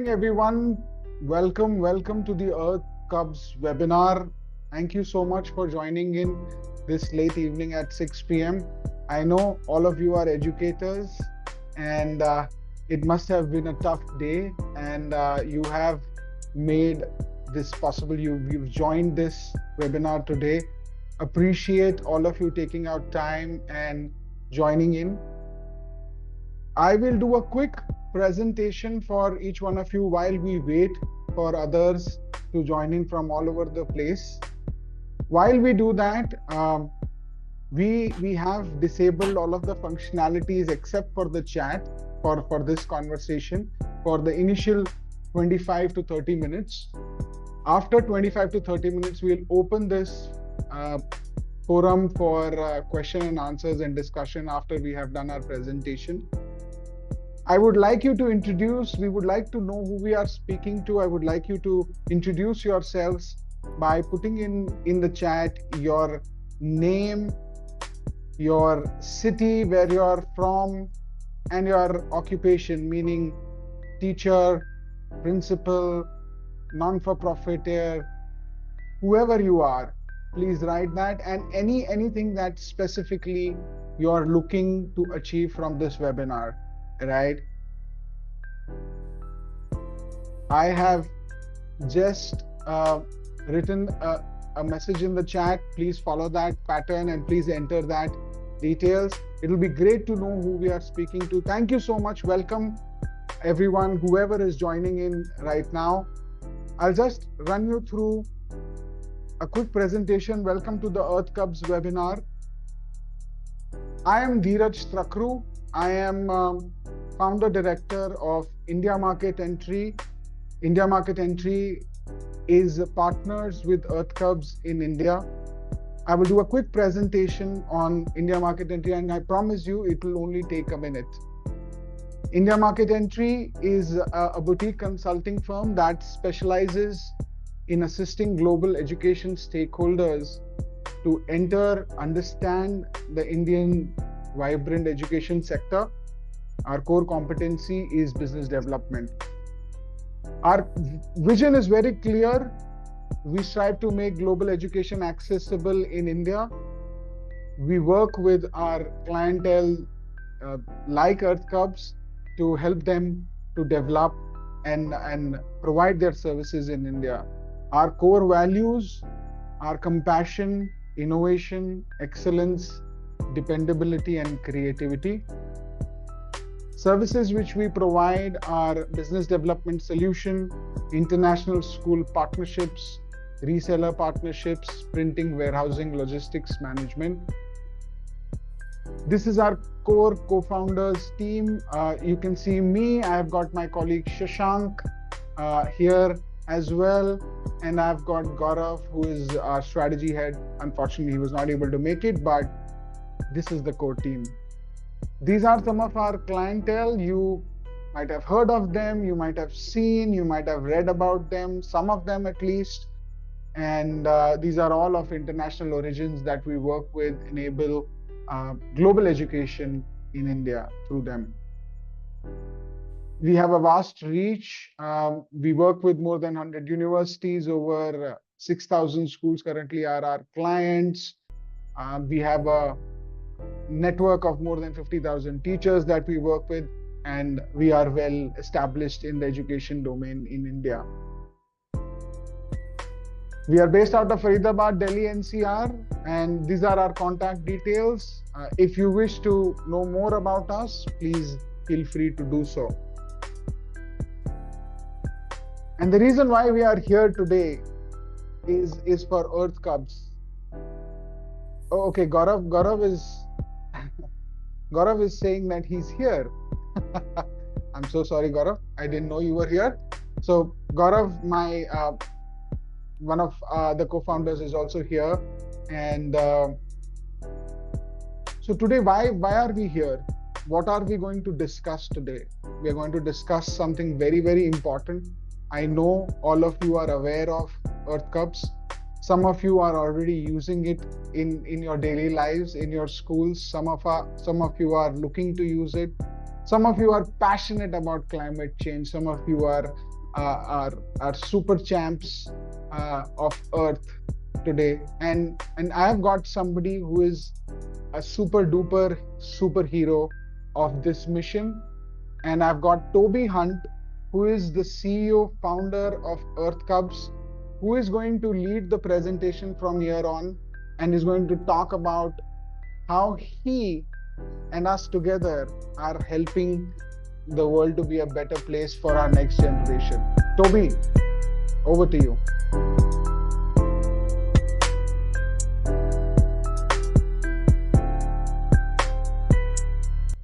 everyone. Welcome to the Earth Cubs webinar. Thank you so much for joining in this late evening at 6 p.m. I know all of you are educators and it must have been a tough day, and you have made this possible. You've joined this webinar today. Appreciate all of you taking out time and joining in. I will do a quick presentation for each one of you while we wait for others to join in from all over the place. While we do that, we have disabled all of the functionalities except for the chat for this conversation for the initial 25 to 30 minutes. After 25 to 30 minutes, we'll open this forum for question and answers and discussion after we have done our presentation. I would like you to we would like to know who we are speaking to. I would like you to introduce yourselves by putting in the chat your name, your city, where you are from, and your occupation, meaning teacher, principal, non-for-profiteer, whoever you are. Please write that, and anything that specifically you are looking to achieve from this webinar. Right. I have just written a message in the chat. Please follow that pattern and please enter that details. It will be great to know who we are speaking to. Thank you so much. Welcome everyone, whoever is joining in right now. I'll just run you through a quick presentation. Welcome to the Earth Cubs webinar. I am Dheeraj Trakru. I am founder director of India Market Entry. India Market Entry is partners with Earth Cubs in India. I will do a quick presentation on India Market Entry, and I promise you it will only take a minute. India Market Entry is a boutique consulting firm that specializes in assisting global education stakeholders to enter, understand the Indian vibrant education sector. Our core competency is business development. Our vision is very clear. We strive to make global education accessible in India. We work with our clientele like Earth Cubs to help them to develop and provide their services in India. Our core values are compassion, innovation, excellence, dependability, and creativity. Services which we provide are business development solution, international school partnerships, reseller partnerships, printing, warehousing, logistics management. This is our core co-founders team. You can see me. I've got my colleague Shashank here as well. And I've got Gaurav, who is our strategy head. Unfortunately, he was not able to make it, but this is the core team. These are some of our clientele. You might have heard of them, you might have seen, you might have read about them, some of them at least. And these are all of international origins that we work with, enable global education in India through them. We have a vast reach. We work with more than 100 universities. Over 6,000 schools currently are our clients. We have a network of more than 50,000 teachers that we work with, and we are well established in the education domain in India. We are based out of Faridabad, Delhi NCR, and these are our contact details. If you wish to know more about us, please feel free to do so. And the reason why we are here today is for Earth Cubs. Oh, okay, Gaurav is saying that he's here. I'm so sorry, Gaurav. I didn't know you were here. So Gaurav, my one of the co-founders, is also here. And so today, why are we here? What are we going to discuss today? We are going to discuss something very, very important. I know all of you are aware of Earth Cubs. Some of you are already using it in your daily lives, in your schools. Some of you are looking to use it. Some of you are passionate about climate change. Some of you are our super champs of Earth today, and I've got somebody who is a super duper superhero of this mission, and I've got Toby Hunt, who is the CEO founder of Earth Cubs, who is going to lead the presentation from here on and is going to talk about how he and us together are helping the world to be a better place for our next generation. Toby, over to you.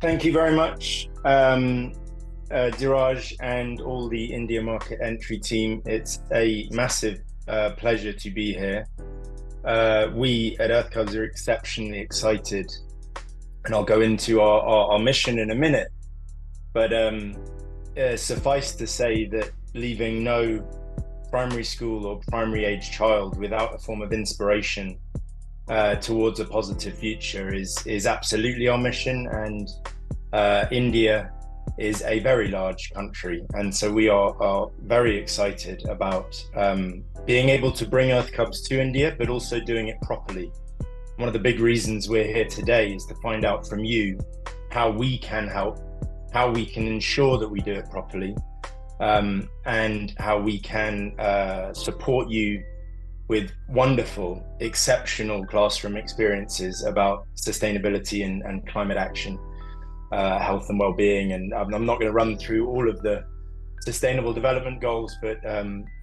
Thank you very much, Diraj and all the India Market Entry team. It's a massive pleasure to be here. We at Earth Cubs are exceptionally excited, and I'll go into our mission in a minute. But suffice to say that leaving no primary school or primary age child without a form of inspiration towards a positive future is absolutely our mission. And India is a very large country, and so we are very excited about being able to bring Earth Cubs to India, but also doing it properly. One of the big reasons we're here today is to find out from you how we can help, how we can ensure that we do it properly, and how we can support you with wonderful, exceptional classroom experiences about sustainability and climate action, health and well-being. And I'm not going to run through all of the sustainable development goals, but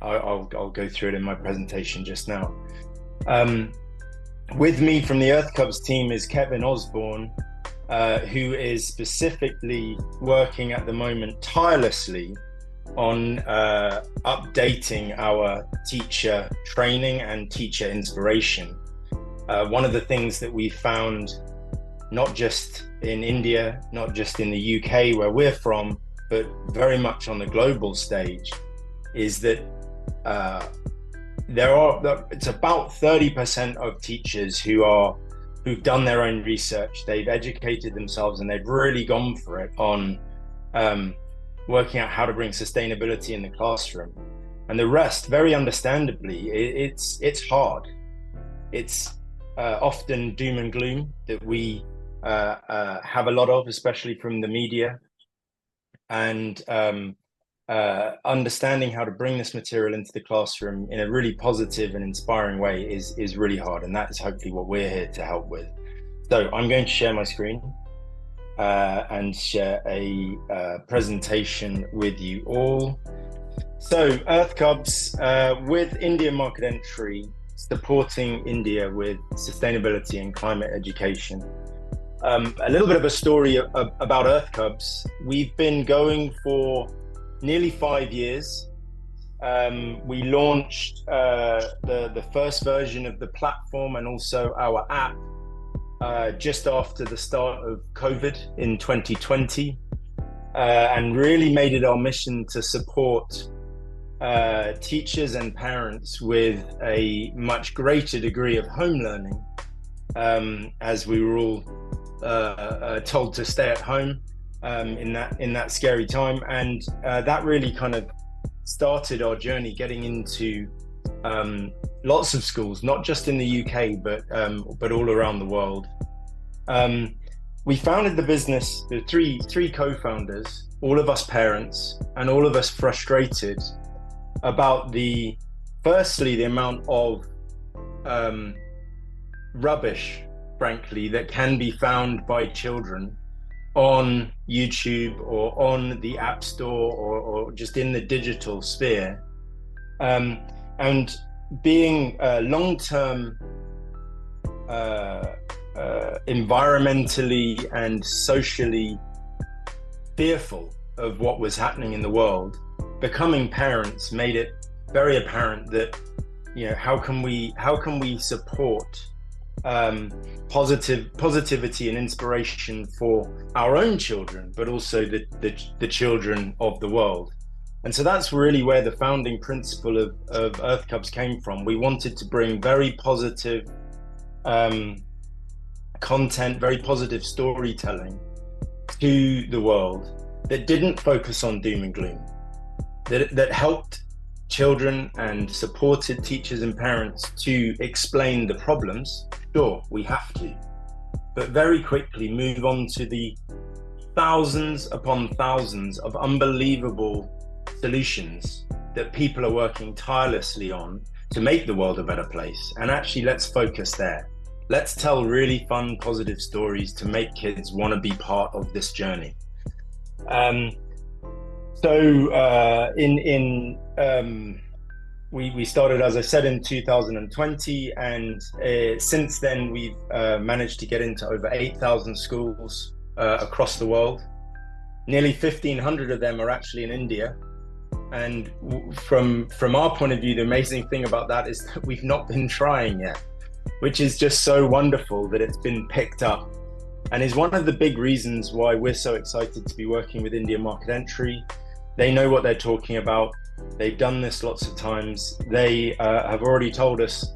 I'll go through it in my presentation just now. With me from the Earth Cubs team is Kevin Osborne, who is specifically working at the moment tirelessly on updating our teacher training and teacher inspiration. One of the things that we found, not just in India, not just in the UK where we're from, but very much on the global stage, is that it's about 30% of teachers who've done their own research, they've educated themselves, and they've really gone for it on working out how to bring sustainability in the classroom. And the rest, very understandably, it's hard. It's often doom and gloom that we have a lot of, especially from the media. And understanding how to bring this material into the classroom in a really positive and inspiring way is really hard. And that is hopefully what we're here to help with. So I'm going to share my screen and share a presentation with you all. So Earth Cubs, with India Market Entry, supporting India with sustainability and climate education. A little bit of a story about Earth Cubs. We've been going for nearly 5 years. We launched the first version of the platform and also our app just after the start of COVID in 2020, and really made it our mission to support teachers and parents with a much greater degree of home learning, as we were all told to stay at home in that scary time. And that really kind of started our journey getting into lots of schools, not just in the UK, but all around the world. We founded the business, the three co-founders, all of us parents, and all of us frustrated about firstly, the amount of rubbish, frankly, that can be found by children on YouTube or on the App Store or just in the digital sphere. And being long-term environmentally and socially fearful of what was happening in the world, becoming parents made it very apparent that, how can we support positivity and inspiration for our own children, but also the children of the world. And so that's really where the founding principle of Earth Cubs came from. We wanted to bring very positive content, very positive storytelling to the world that didn't focus on doom and gloom. that helped children and supported teachers and parents to explain the problems, sure, we have to, but very quickly move on to the thousands upon thousands of unbelievable solutions that people are working tirelessly on to make the world a better place. And actually, let's focus there. Let's tell really fun, positive stories to make kids want to be part of this journey. We started, as I said, in 2020, and since then we've managed to get into over 8,000 schools across the world. Nearly 1,500 of them are actually in India. And from our point of view, the amazing thing about that is that we've not been trying yet, which is just so wonderful that it's been picked up, and is one of the big reasons why we're so excited to be working with India Market Entry. They know what they're talking about. They've done this lots of times. They have already told us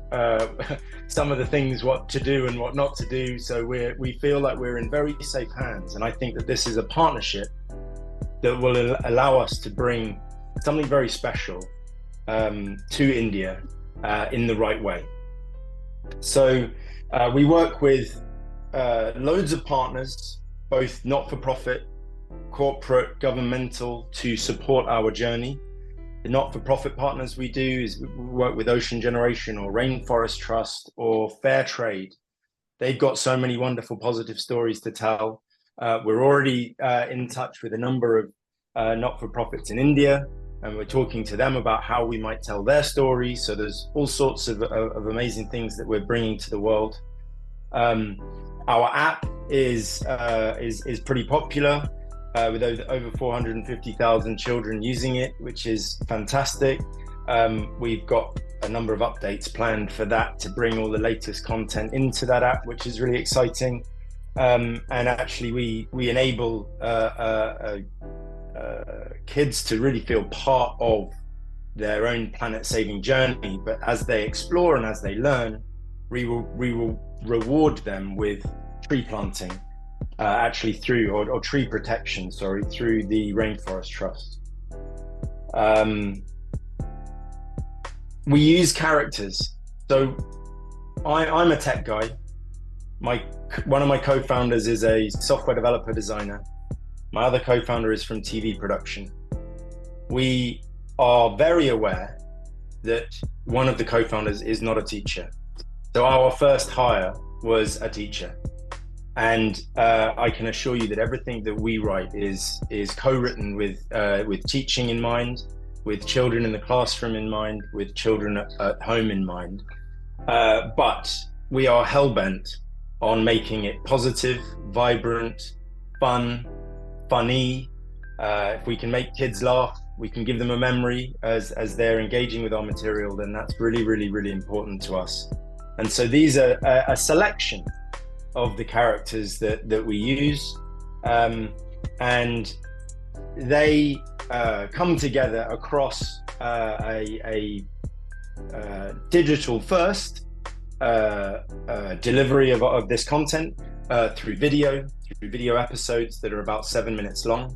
some of the things, what to do and what not to do. So we feel like we're in very safe hands. And I think that this is a partnership that will allow us to bring something very special to India in the right way. So we work with loads of partners, both not-for-profit, corporate, governmental, to support our journey. The not-for-profit partners we do is we work with Ocean Generation or Rainforest Trust or Fair Trade. They've got so many wonderful, positive stories to tell. We're already in touch with a number of not-for-profits in India, and we're talking to them about how we might tell their story. So there's all sorts of amazing things that we're bringing to the world. Our app is pretty popular, with over 450,000 children using it, which is fantastic. We've got a number of updates planned for that to bring all the latest content into that app, which is really exciting. And actually, we enable kids to really feel part of their own planet-saving journey. But as they explore and as they learn, we will reward them with tree planting, actually through, or tree protection, sorry, through the Rainforest Trust. We use characters. So I'm a tech guy. One of my co-founders is a software developer designer. My other co-founder is from TV production. We are very aware that one of the co-founders is not a teacher. So our first hire was a teacher. And I can assure you that everything that we write is co-written with teaching in mind, with children in the classroom in mind, with children at home in mind. But we are hell-bent on making it positive, vibrant, funny. If we can make kids laugh, we can give them a memory as they're engaging with our material, then that's really, really, really important to us. And so these are a selection of the characters that we use, and they come together across a digital first delivery of this content through video episodes that are about 7 minutes long.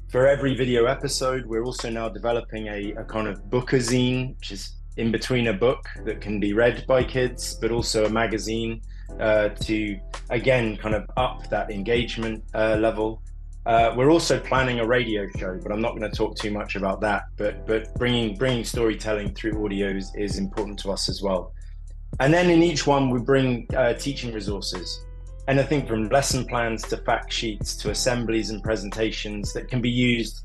For every video episode, we're also now developing a kind of bookazine, which is in between a book that can be read by kids, but also a magazine to, again, kind of up that engagement level. We're also planning a radio show, but I'm not going to talk too much about that. But bringing storytelling through audio is important to us as well. And then in each one, we bring teaching resources. Anything from lesson plans to fact sheets to assemblies and presentations that can be used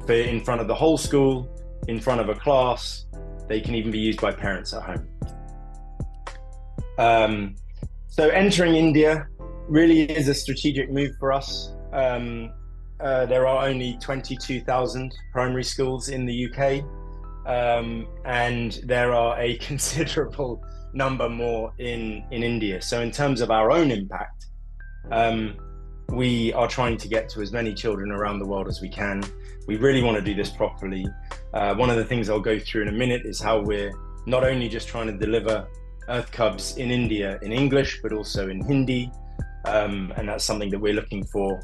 in front of the whole school, in front of a class. They can even be used by parents at home. So entering India really is a strategic move for us. There are only 22,000 primary schools in the UK, and there are a considerable number more in India. So in terms of our own impact, we are trying to get to as many children around the world as we can. We really want to do this properly. One of the things I'll go through in a minute is how we're not only just trying to deliver Earth Cubs in India in English, but also in Hindi. And that's something that we're looking for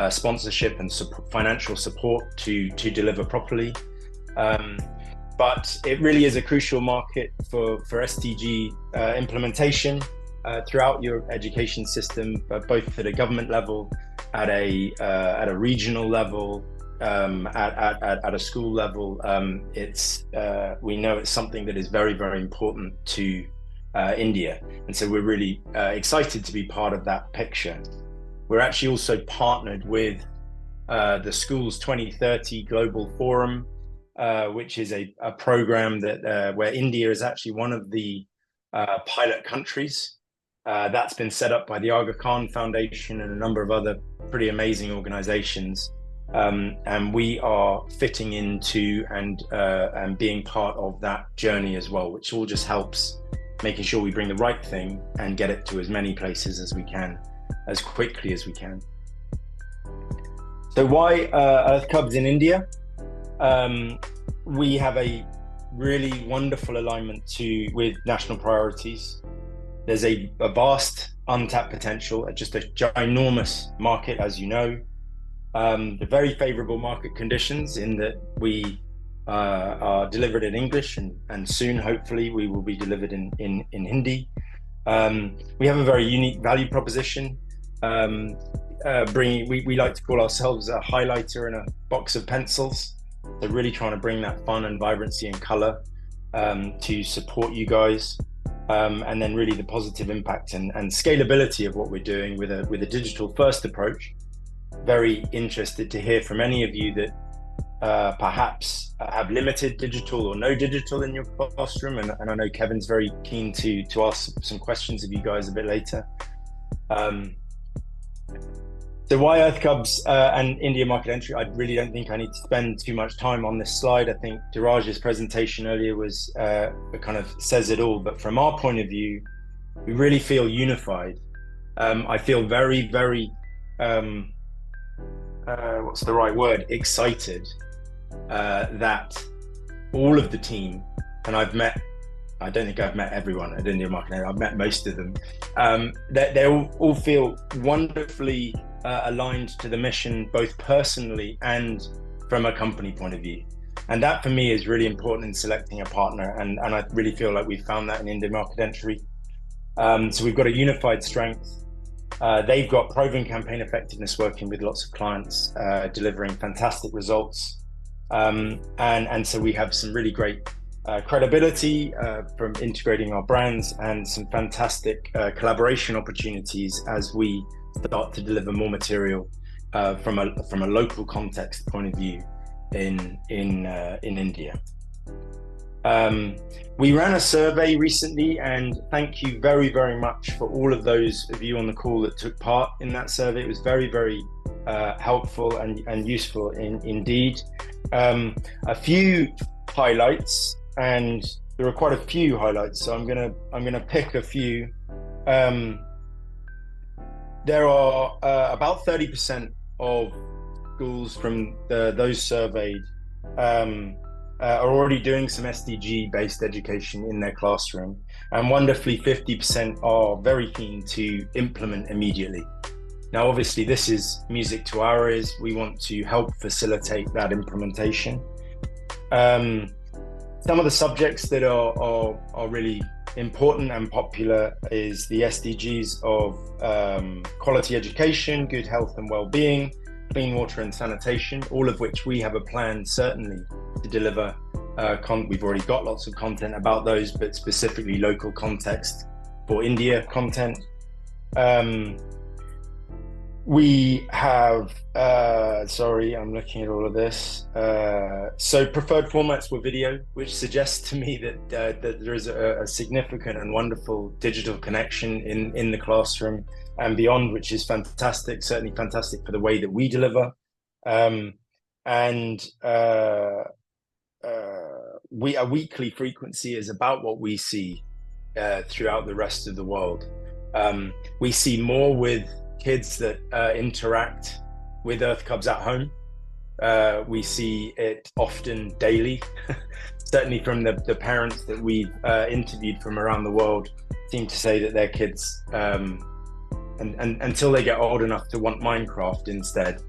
sponsorship and financial support to deliver properly. But it really is a crucial market for SDG implementation throughout your education system, both at a government level, at a regional level, at a school level. We know it's something that is very, very important to India, and so we're really excited to be part of that picture. We're actually also partnered with the Schools 2030 Global Forum, which is a program that where India is actually one of the pilot countries. That's been set up by the Aga Khan Foundation and a number of other pretty amazing organizations. And we are fitting into and being part of that journey as well, which all just helps making sure we bring the right thing and get it to as many places as we can, as quickly as we can. So why Earth Cubs in India? We have a really wonderful alignment with national priorities. There's a vast untapped potential, just a ginormous market, as you know. The very favorable market conditions in that we are delivered in English and soon, hopefully, we will be delivered in Hindi. We have a very unique value proposition. We like to call ourselves a highlighter and a box of pencils. So really trying to bring that fun and vibrancy and color to support you guys. And then really the positive impact and scalability of what we're doing with a digital first approach. Very interested to hear from any of you that perhaps have limited digital or no digital in your classroom. And I know Kevin's very keen to ask some questions of you guys a bit later. So why Earth Cubs and India market entry? I really don't think I need to spend too much time on this slide. I think Diraj's presentation earlier was kind of says it all. But from our point of view, we really feel unified. I feel very, very, what's the right word? Excited that all of the team, and I don't think I've met everyone at India Market. I've met most of them. They all feel wonderfully aligned to the mission, both personally and from a company point of view. And that for me is really important in selecting a partner. And I really feel like we've found that in India Market Entry. So we've got a unified strength. They've got proven campaign effectiveness working with lots of clients, delivering fantastic results. And so we have some really great credibility from integrating our brands and some fantastic collaboration opportunities as we start to deliver more material from a local context point of view in India. We ran a survey recently, and thank you very, very much for all of those of you on the call that took part in that survey. It was very, very helpful and useful indeed. A few highlights, and there are quite a few highlights, so I'm gonna pick a few. There are about 30% of schools from those surveyed are already doing some SDG-based education in their classroom, and wonderfully 50% are very keen to implement immediately. Now, obviously, this is music to our ears. We want to help facilitate that implementation. Some of the subjects that are really important and popular is the SDGs of quality education, good health and well-being, clean water and sanitation, all of which we have a plan certainly to deliver. We've already got lots of content about those, but specifically local context for India content. We have, sorry, I'm looking at all of this. So preferred formats were video, which suggests to me that there is a significant and wonderful digital connection in the classroom and beyond, which is fantastic, certainly fantastic for the way that we deliver. A weekly frequency is about what we see throughout the rest of the world. We see more with kids that interact with Earth Cubs at home. We see it often daily. Certainly from the parents that we've interviewed from around the world seem to say that their kids and until they get old enough to want Minecraft instead,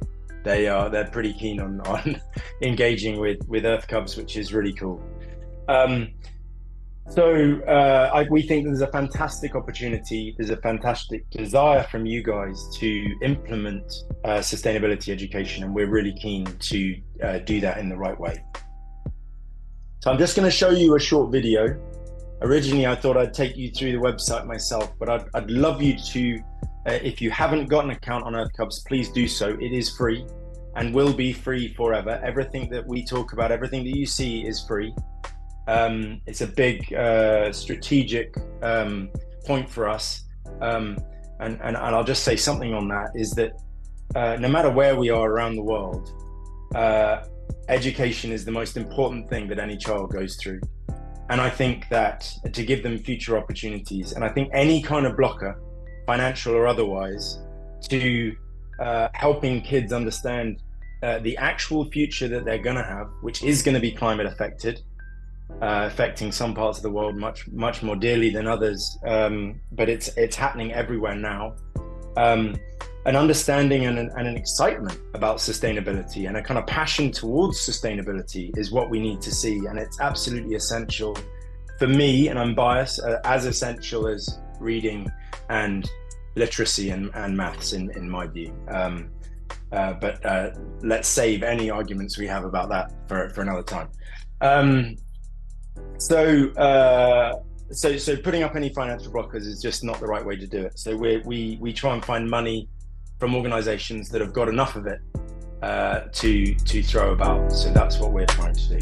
they're pretty keen on engaging with Earth Cubs, which is really cool. We think there's a fantastic opportunity. There's a fantastic desire from you guys to implement sustainability education, and we're really keen to do that in the right way. So I'm just going to show you a short video. Originally, I thought I'd take you through the website myself, but I'd love you to, if you haven't got an account on Earth Cubs, please do so. It is free and will be free forever. Everything that we talk about, everything that you see is free. It's a big strategic point for us. And I'll just say something on that, is that no matter where we are around the world, education is the most important thing that any child goes through. And I think that to give them future opportunities, and I think any kind of blocker, financial or otherwise, to helping kids understand the actual future that they're going to have, which is going to be climate affecting some parts of the world much more dearly than others, but it's happening everywhere now. An understanding and an excitement about sustainability and a kind of passion towards sustainability is what we need to see, and it's absolutely essential for me, and I'm biased, as essential as reading and literacy and maths in my view. But let's save any arguments we have about that for another time. So putting up any financial blockers is just not the right way to do it. So we try and find money from organizations that have got enough of it to throw about. So that's what we're trying to do.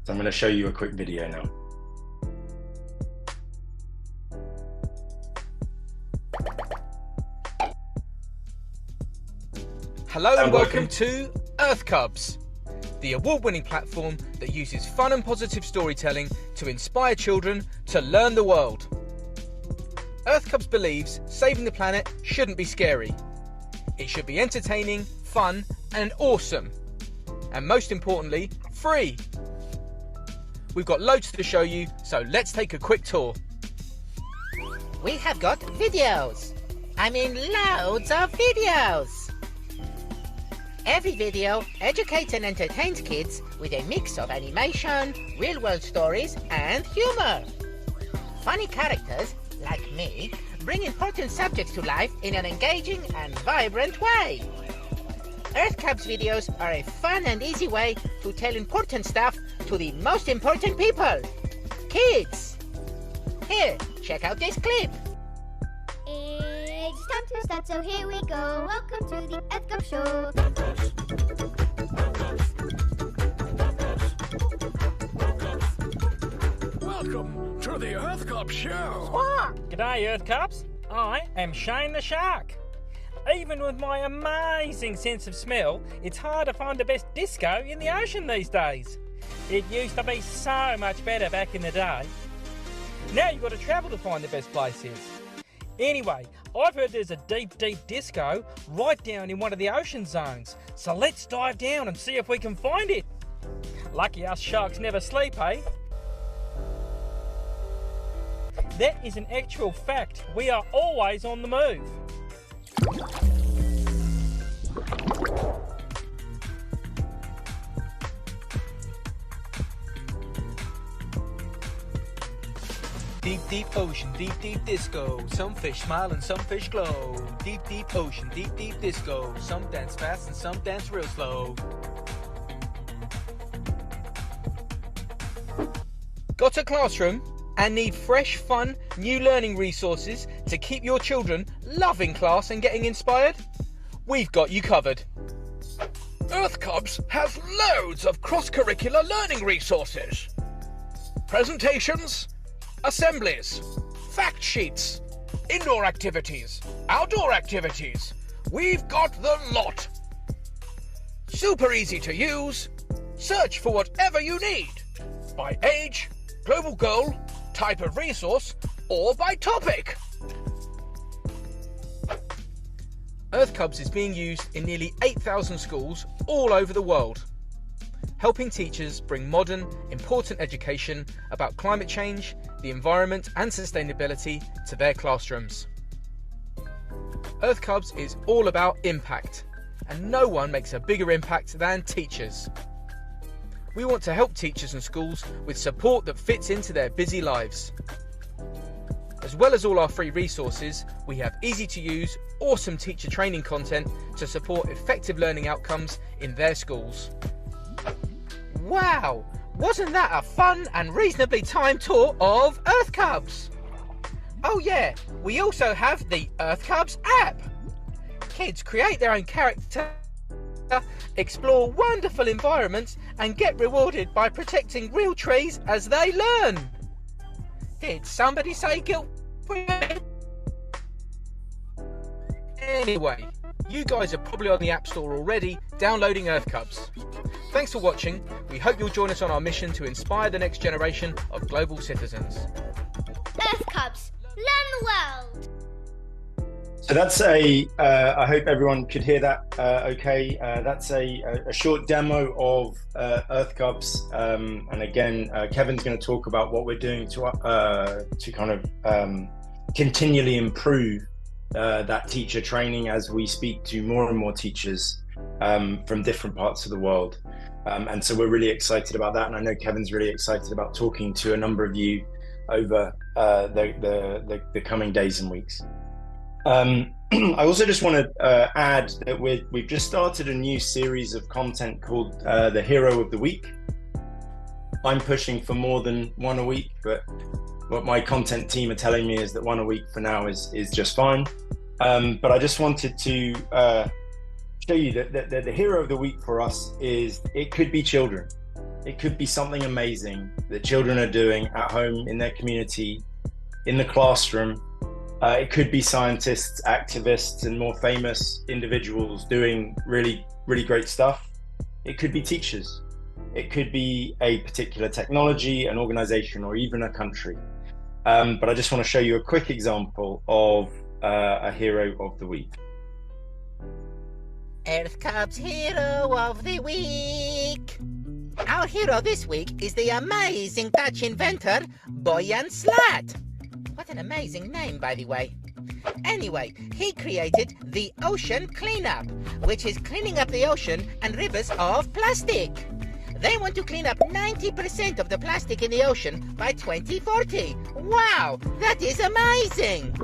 So I'm going to show you a quick video now. Hello and welcome to Earth Cubs, the award-winning platform that uses fun and positive storytelling to inspire children to learn the world. Earth Cubs believes saving the planet shouldn't be scary. It should be entertaining, fun and awesome. And most importantly, free. We've got loads to show you, so let's take a quick tour. We have got videos. I mean loads of videos. Every video educates and entertains kids with a mix of animation, real-world stories and humor. Funny characters, like me, bring important subjects to life in an engaging and vibrant way. Earth Cubs videos are a fun and easy way to tell important stuff to the most important people, kids. Here, check out this clip. It's time to start, so here we go. Welcome to the Earth Cubs Show. Welcome to the Earth Cubs Show. G'day Earth Cubs, I am Shane the Shark. Even with my amazing sense of smell, it's hard to find the best disco in the ocean these days. It used to be so much better back in the day. Now you've got to travel to find the best places. Anyway, I've heard there's a deep disco right down in one of the ocean zones, so let's dive down and see if we can find it. Lucky us sharks never sleep, eh? That is an actual fact. We are always on the move. Deep ocean, deep disco. Some fish smile and some fish glow. Deep ocean, deep disco. Some dance fast and some dance real slow. Got a classroom and need fresh, fun, new learning resources to keep your children loving class and getting inspired? We've got you covered. Earth Cubs has loads of cross-curricular learning resources. Presentations, assemblies, fact sheets, indoor activities, outdoor activities. We've got the lot. Super easy to use. Search for whatever you need. By age, global goal, type of resource, or by topic. Earth Cubs is being used in nearly 8,000 schools all over the world, helping teachers bring modern, important education about climate change, the environment and sustainability to their classrooms. Earth Cubs is all about impact, and no one makes a bigger impact than teachers. We want to help teachers and schools with support that fits into their busy lives. As well as all our free resources, we have easy to use, awesome teacher training content to support effective learning outcomes in their schools. Wow! Wasn't that a fun and reasonably timed tour of Earth Cubs? Oh yeah, we also have the Earth Cubs app. Kids create their own character, explore wonderful environments and get rewarded by protecting real trees as they learn. Did somebody say guilt-free? Anyway, you guys are probably on the App Store already downloading Earth Cubs. Thanks for watching. We hope you'll join us on our mission to inspire the next generation of global citizens. Earth Cubs, learn the world. So that's I hope everyone could hear that okay. That's a short demo of Earth Cubs. And again, Kevin's going to talk about what we're doing to kind of continually improve that teacher training as we speak to more and more teachers from different parts of the world. And so we're really excited about that. And I know Kevin's really excited about talking to a number of you over the coming days and weeks. I also just want to add that we've just started a new series of content called the Hero of the Week. I'm pushing for more than one a week, but what my content team are telling me is that one a week for now is just fine. But I just wanted to show you that the hero of the week for us is, it could be children. It could be something amazing that children are doing at home, in their community, in the classroom. It could be scientists, activists, and more famous individuals doing really, really great stuff. It could be teachers. It could be a particular technology, an organization, or even a country. But I just want to show you a quick example of a hero of the week. Earth Cubs Hero of the Week. Our hero this week is the amazing Dutch inventor, Boyan Slat. What an amazing name, by the way. Anyway, he created the Ocean Cleanup, which is cleaning up the ocean and rivers of plastic. They want to clean up 90% of the plastic in the ocean by 2040. Wow, that is amazing!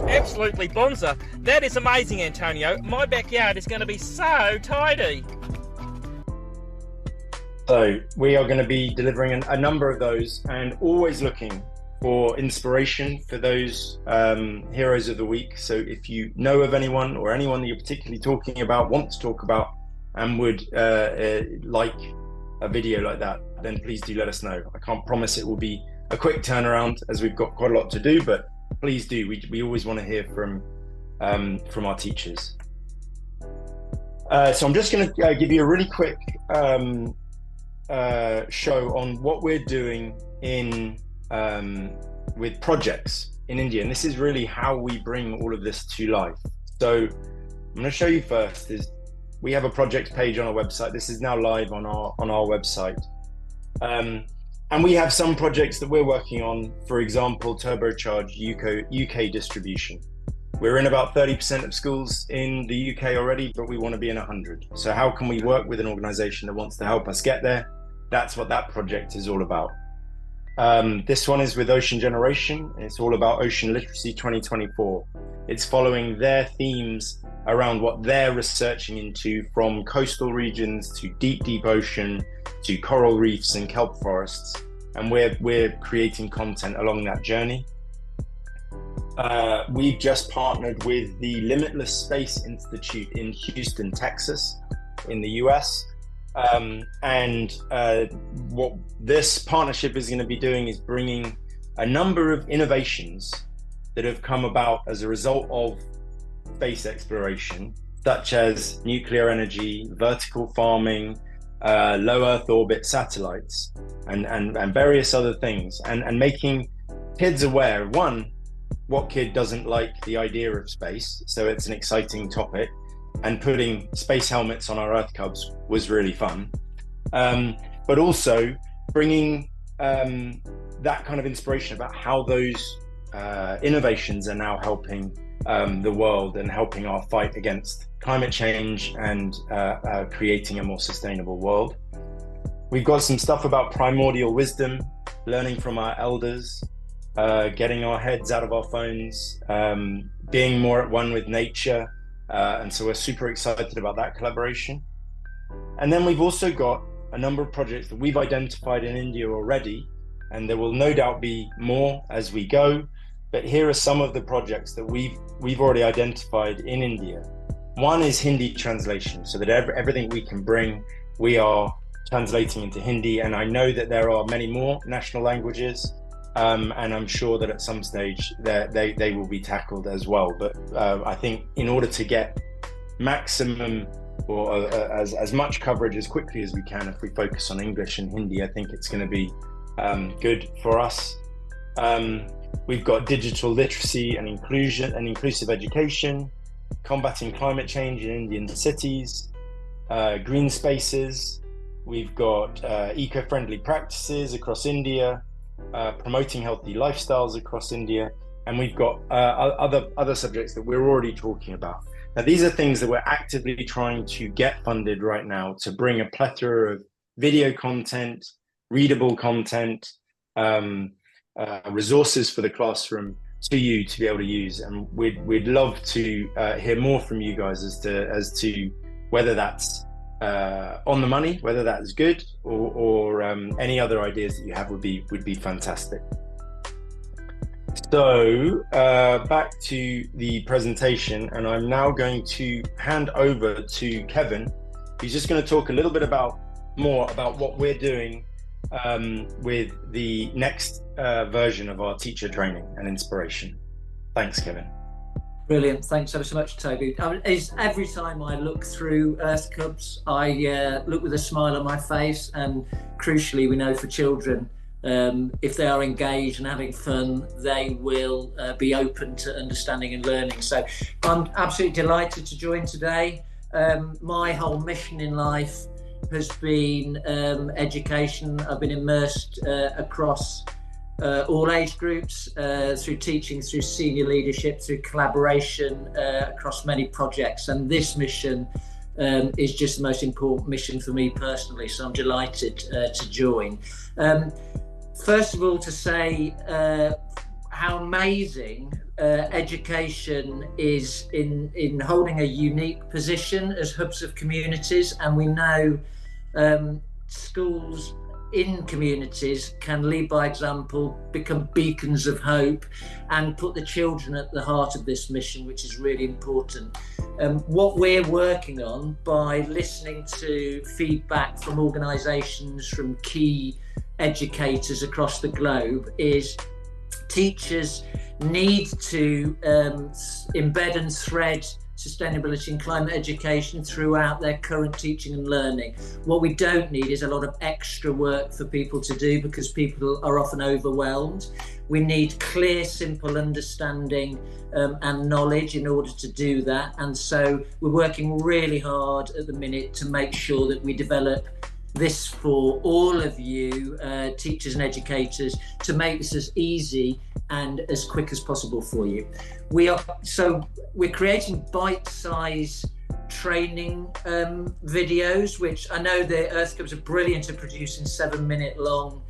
Absolutely bonza. That is amazing, Antonio. My backyard is going to be so tidy. So we are going to be delivering a number of those, and always looking for inspiration for those heroes of the week. So if you know of anyone, or anyone that you're particularly talking about, want to talk about, and would like a video like that, then please do let us know. I can't promise it will be a quick turnaround, as we've got quite a lot to do, but please do. We always want to hear from our teachers. So I'm just going to give you a really quick show on what we're doing in with projects in India, and this is really how we bring all of this to life. So I'm going to show you first is, we have a project page on our website. This is now live on our website. And we have some projects that we're working on, for example, turbocharge UK distribution. We're in about 30% of schools in the UK already, but we want to be in 100. So how can we work with an organization that wants to help us get there? That's what that project is all about. This one is with Ocean Generation. It's all about Ocean Literacy 2024. It's following their themes around what they're researching into, from coastal regions to deep ocean to coral reefs and kelp forests, and we're creating content along that journey. We've just partnered with the Limitless Space Institute in Houston, Texas, in the US. And what this partnership is going to be doing is bringing a number of innovations that have come about as a result of space exploration, such as nuclear energy, vertical farming, low Earth orbit satellites, and various other things, and making kids aware. One, what kid doesn't like the idea of space? So it's an exciting topic, and putting space helmets on our Earth Cubs was really fun. But also bringing that kind of inspiration about how those innovations are now helping the world and helping our fight against climate change and creating a more sustainable world. We've got some stuff about primordial wisdom, learning from our elders, getting our heads out of our phones, being more at one with nature. And so we're super excited about that collaboration. And then we've also got a number of projects that we've identified in India already, and there will no doubt be more as we go. But here are some of the projects that we've already identified in India. One is Hindi translation, so that everything we can bring, we are translating into Hindi. And I know that there are many more national languages, and I'm sure that at some stage they will be tackled as well. But I think in order to get maximum or as much coverage as quickly as we can, if we focus on English and Hindi, I think it's going to be good for us. We've got digital literacy and inclusion and inclusive education, combating climate change in Indian cities, green spaces. We've got eco-friendly practices across India, promoting healthy lifestyles across India, and we've got other subjects that we're already talking about. Now, these are things that we're actively trying to get funded right now to bring a plethora of video content, readable content, resources for the classroom to you to be able to use. And we'd love to hear more from you guys as to whether that's on the money, whether that's good, or any other ideas that you have would be fantastic. So back to the presentation, and I'm now going to hand over to Kevin, who's just going to talk a little bit more about what we're doing with the next version of our teacher training and inspiration. Thanks, Kevin. Brilliant. Thanks ever so much, Toby. Every time I look through Earth Cubs, I look with a smile on my face, and crucially, we know for children, if they are engaged and having fun, they will be open to understanding and learning. So I'm absolutely delighted to join today. My whole mission in life has been education. I've been immersed across all age groups, through teaching, through senior leadership, through collaboration, across many projects. And this mission is just the most important mission for me personally. So I'm delighted to join. First of all, to say how amazing education is in holding a unique position as hubs of communities. And we know schools in communities can lead by example, become beacons of hope, and put the children at the heart of this mission, which is really important. What we're working on, by listening to feedback from organisations, from key educators across the globe, is teachers need to embed and thread sustainability and climate education throughout their current teaching and learning. What we don't need is a lot of extra work for people to do, because people are often overwhelmed. We need clear, simple understanding and knowledge in order to do that. And so we're working really hard at the minute to make sure that we develop this for all of you, teachers and educators, to make this as easy and as quick as possible for you. We're creating bite-sized training videos, which I know the Earth Cubs are brilliant at producing 7-minute long,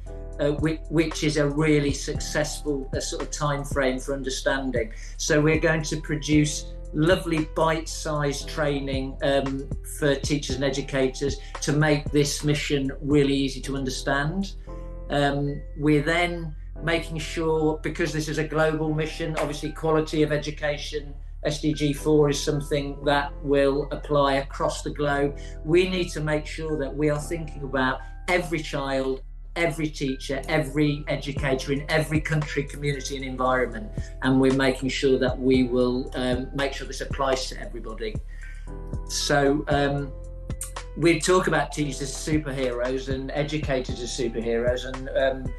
which is a really successful sort of time frame for understanding. So we're going to produce lovely bite-sized training for teachers and educators to make this mission really easy to understand. We're then making sure, because this is a global mission, obviously quality of education, SDG 4 is something that will apply across the globe. We need to make sure that we are thinking about every child, every teacher, every educator in every country, community and environment, and we're making sure that we will make sure this applies to everybody. So we talk about teachers as superheroes and educators as superheroes, and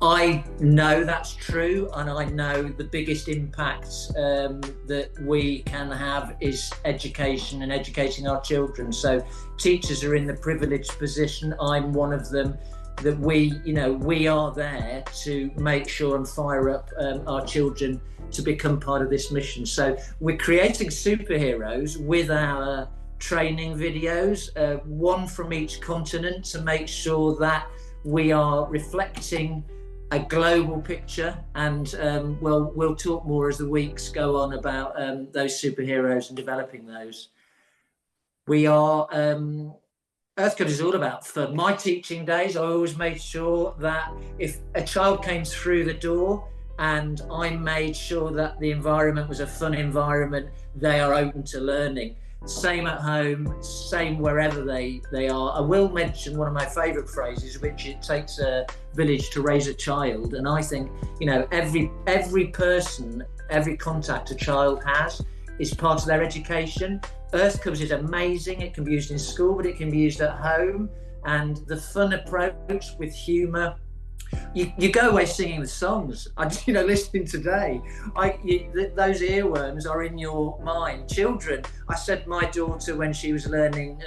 I know that's true, and I know the biggest impact that we can have is education and educating our children. So teachers are in the privileged position, I'm one of them, that we are there to make sure and fire up our children to become part of this mission. So we're creating superheroes with our training videos, one from each continent, to make sure that we are reflecting a global picture. And we'll talk more as the weeks go on about those superheroes and developing those. We are Earth Cubs is all about fun. My teaching days, I always made sure that if a child came through the door and I made sure that the environment was a fun environment, they are open to learning. Same at home, same wherever they are. I will mention one of my favourite phrases, which it takes a village to raise a child. And I think, every person, every contact a child has is part of their education. Earth Cubs is amazing. It can be used in school, but it can be used at home. And the fun approach with humour, you go away singing the songs. Listening today, those earworms are in your mind. Children, I said my daughter when she was learning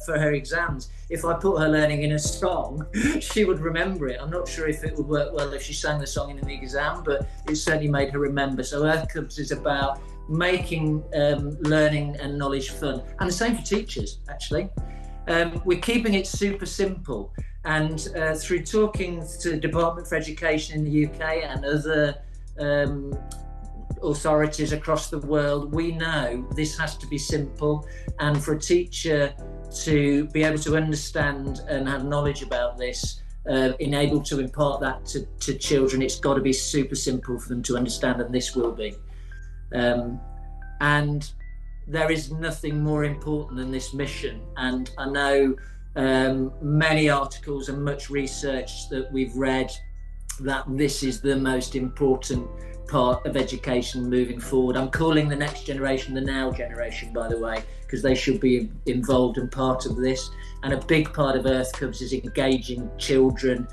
for her exams, if I put her learning in a song, she would remember it. I'm not sure if it would work well if she sang the song in the exam, but it certainly made her remember. So Earth Cubs is about making learning and knowledge fun, and the same for teachers. Actually, we're keeping it super simple, and through talking to the Department for Education in the UK and other authorities across the world, we know this has to be simple, and for a teacher to be able to understand and have knowledge about this, able to impart that to children, it's got to be super simple for them to understand, and this will be. And there is nothing more important than this mission. And I know many articles and much research that we've read that this is the most important part of education moving forward. I'm calling the next generation the now generation, by the way, because they should be involved and part of this. And a big part of Earth Cubs is engaging children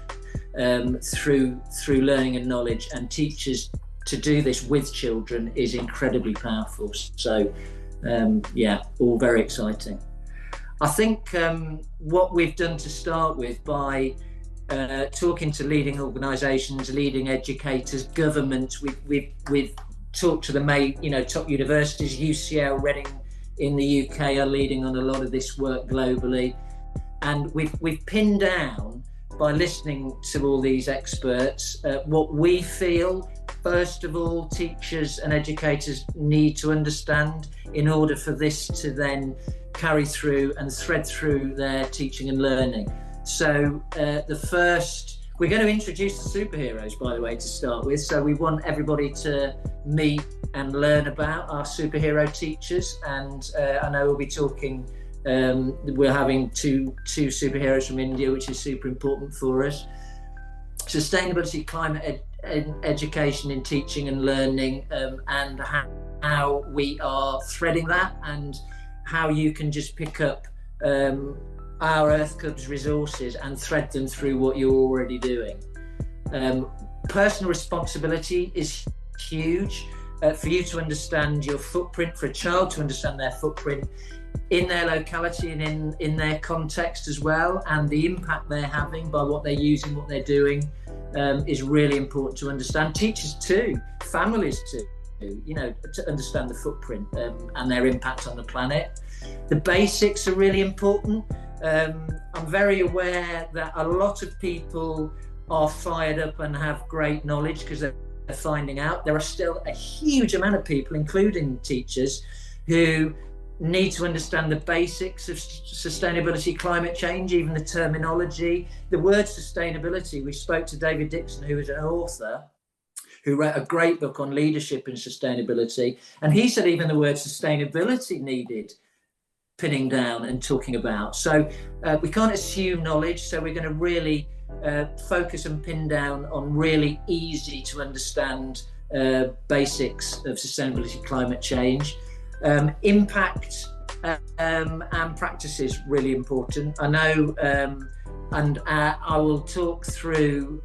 through learning and knowledge, and teachers to do this with children is incredibly powerful. So all very exciting. I think what we've done to start with by talking to leading organisations, leading educators, governments, we've talked to the top universities. UCL, Reading in the UK are leading on a lot of this work globally, and we've pinned down by listening to all these experts what we feel. First of all, teachers and educators need to understand in order for this to then carry through and thread through their teaching and learning. So we're going to introduce the superheroes, by the way, to start with. So we want everybody to meet and learn about our superhero teachers. And I know we'll be talking, we're having two superheroes from India, which is super important for us. Sustainability, climate education in teaching and learning, and how we are threading that, and how you can just pick up our Earth Cubs resources and thread them through what you're already doing. Personal responsibility is huge. For you to understand your footprint, for a child to understand their footprint in their locality and in their context as well, and the impact they're having by what they're using, what they're doing, is really important to understand. Teachers too, families too, to understand the footprint and their impact on the planet. The basics are really important. I'm very aware that a lot of people are fired up and have great knowledge because they're finding out. There are still a huge amount of people, including teachers, who need to understand the basics of sustainability, climate change, even the terminology. The word sustainability, we spoke to David Dixon, who is an author, who wrote a great book on leadership and sustainability. And he said even the word sustainability needed pinning down and talking about. So we can't assume knowledge. So we're going to really focus and pin down on really easy to understand basics of sustainability, climate change. Impact and practice is really important. I know, and I will talk through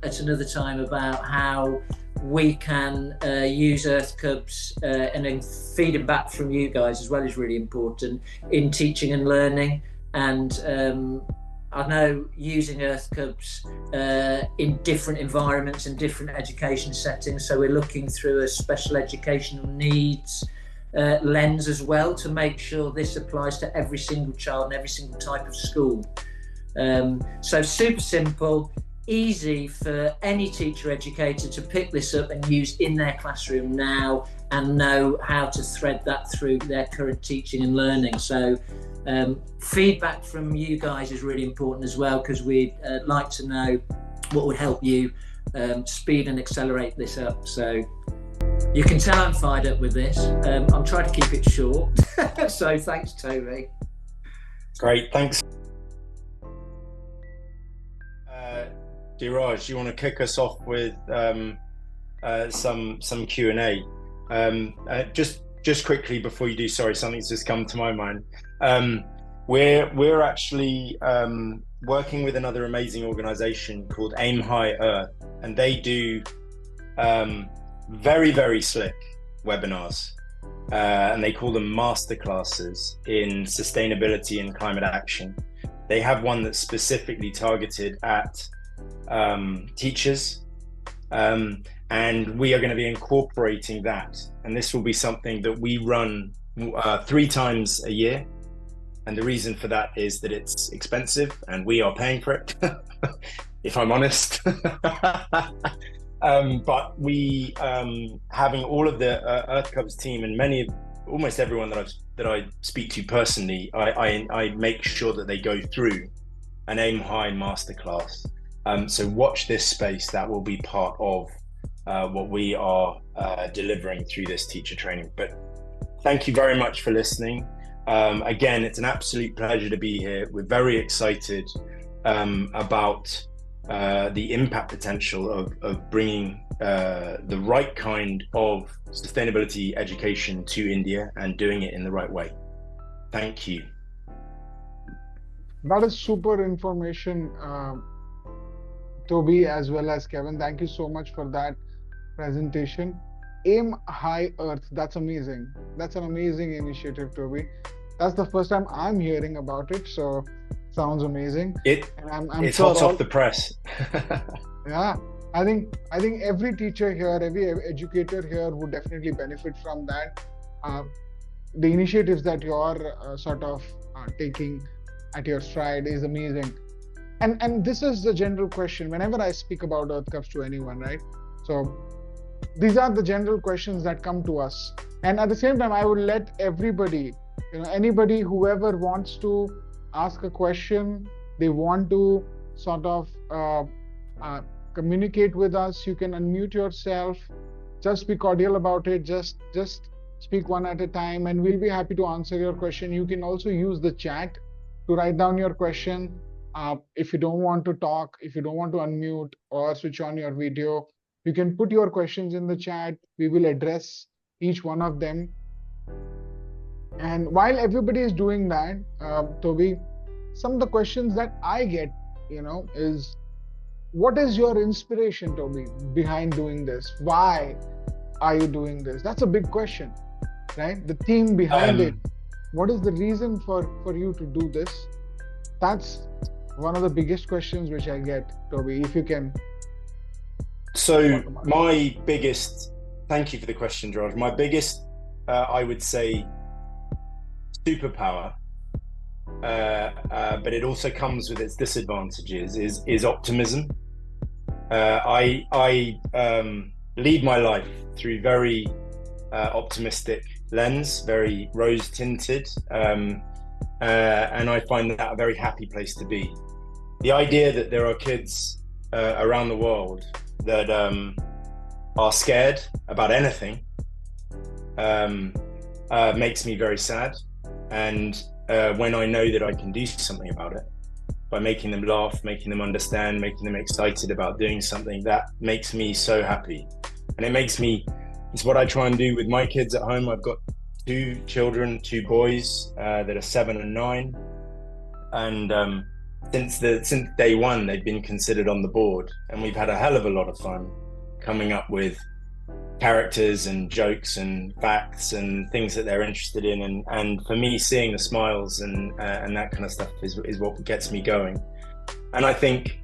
at another time about how we can use Earth Cubs and then feeding back from you guys as well is really important in teaching and learning. And I know using Earth Cubs in different environments and different education settings. So we're looking through a special educational needs lens as well to make sure this applies to every single child and every single type of school. So super simple, easy for any teacher educator to pick this up and use in their classroom now and know how to thread that through their current teaching and learning. So feedback from you guys is really important as well, because we'd like to know what would help you speed and accelerate this up. So you can tell I'm fired up with this. I'm trying to keep it short. So thanks, Toby. Great, thanks. Diraj, you want to kick us off with some Q&A? Just quickly before you do, sorry, something's just come to my mind. We're actually working with another amazing organization called Aim High Earth, and they do very, very slick webinars, and they call them masterclasses in sustainability and climate action. They have one that's specifically targeted at teachers, and we are going to be incorporating that, and this will be something that we run 3 times a year. And the reason for that is that it's expensive and we are paying for it, if I'm honest. But we, having all of the Earth Cubs team and almost everyone that I speak to personally, I make sure that they go through an Aim High masterclass. So watch this space. That will be part of what we are delivering through this teacher training. But thank you very much for listening. Again, it's an absolute pleasure to be here. We're very excited about the impact potential of bringing the right kind of sustainability education to India and doing it in the right way. Thank you. That is super information, Toby, as well as Kevin. Thank you so much for that presentation. Aim High Earth, that's amazing. That's an amazing initiative, Toby. That's the first time I'm hearing about it, so sounds amazing. It's sure hot off the press. Yeah, I think every teacher here, every educator here would definitely benefit from that. The initiatives that you're sort of taking at your stride is amazing. And this is the general question whenever I speak about Earth Cubs to anyone, right? So these are the general questions that come to us. And at the same time, I would let everybody, anybody, whoever wants to ask a question, they want to sort of communicate with us, you can unmute yourself, just be cordial about it, just speak one at a time, and we'll be happy to answer your question. You can also use the chat to write down your question. If you don't want to talk, if you don't want to unmute or switch on your video, you can put your questions in the chat. We will address each one of them. And while everybody is doing that, Toby, some of the questions that I get, is what is your inspiration, Toby, behind doing this? Why are you doing this? That's a big question, right? The theme behind it. What is the reason for you to do this? That's one of the biggest questions which I get, Toby, if you can. So thank you for the question, George. My biggest, I would say, superpower, but it also comes with its disadvantages, is optimism. I lead my life through very optimistic lens, very rose-tinted, and I find that a very happy place to be. The idea that there are kids around the world that are scared about anything makes me very sad. And when I know that I can do something about it, by making them laugh, making them understand, making them excited about doing something, that makes me so happy. And it's what I try and do with my kids at home. I've got 2 children, 2 boys that are 7 and 9. And since day one, they've been considered on the board. And we've had a hell of a lot of fun coming up with characters and jokes and facts and things that they're interested in, and for me, seeing the smiles and that kind of stuff is what gets me going. And I think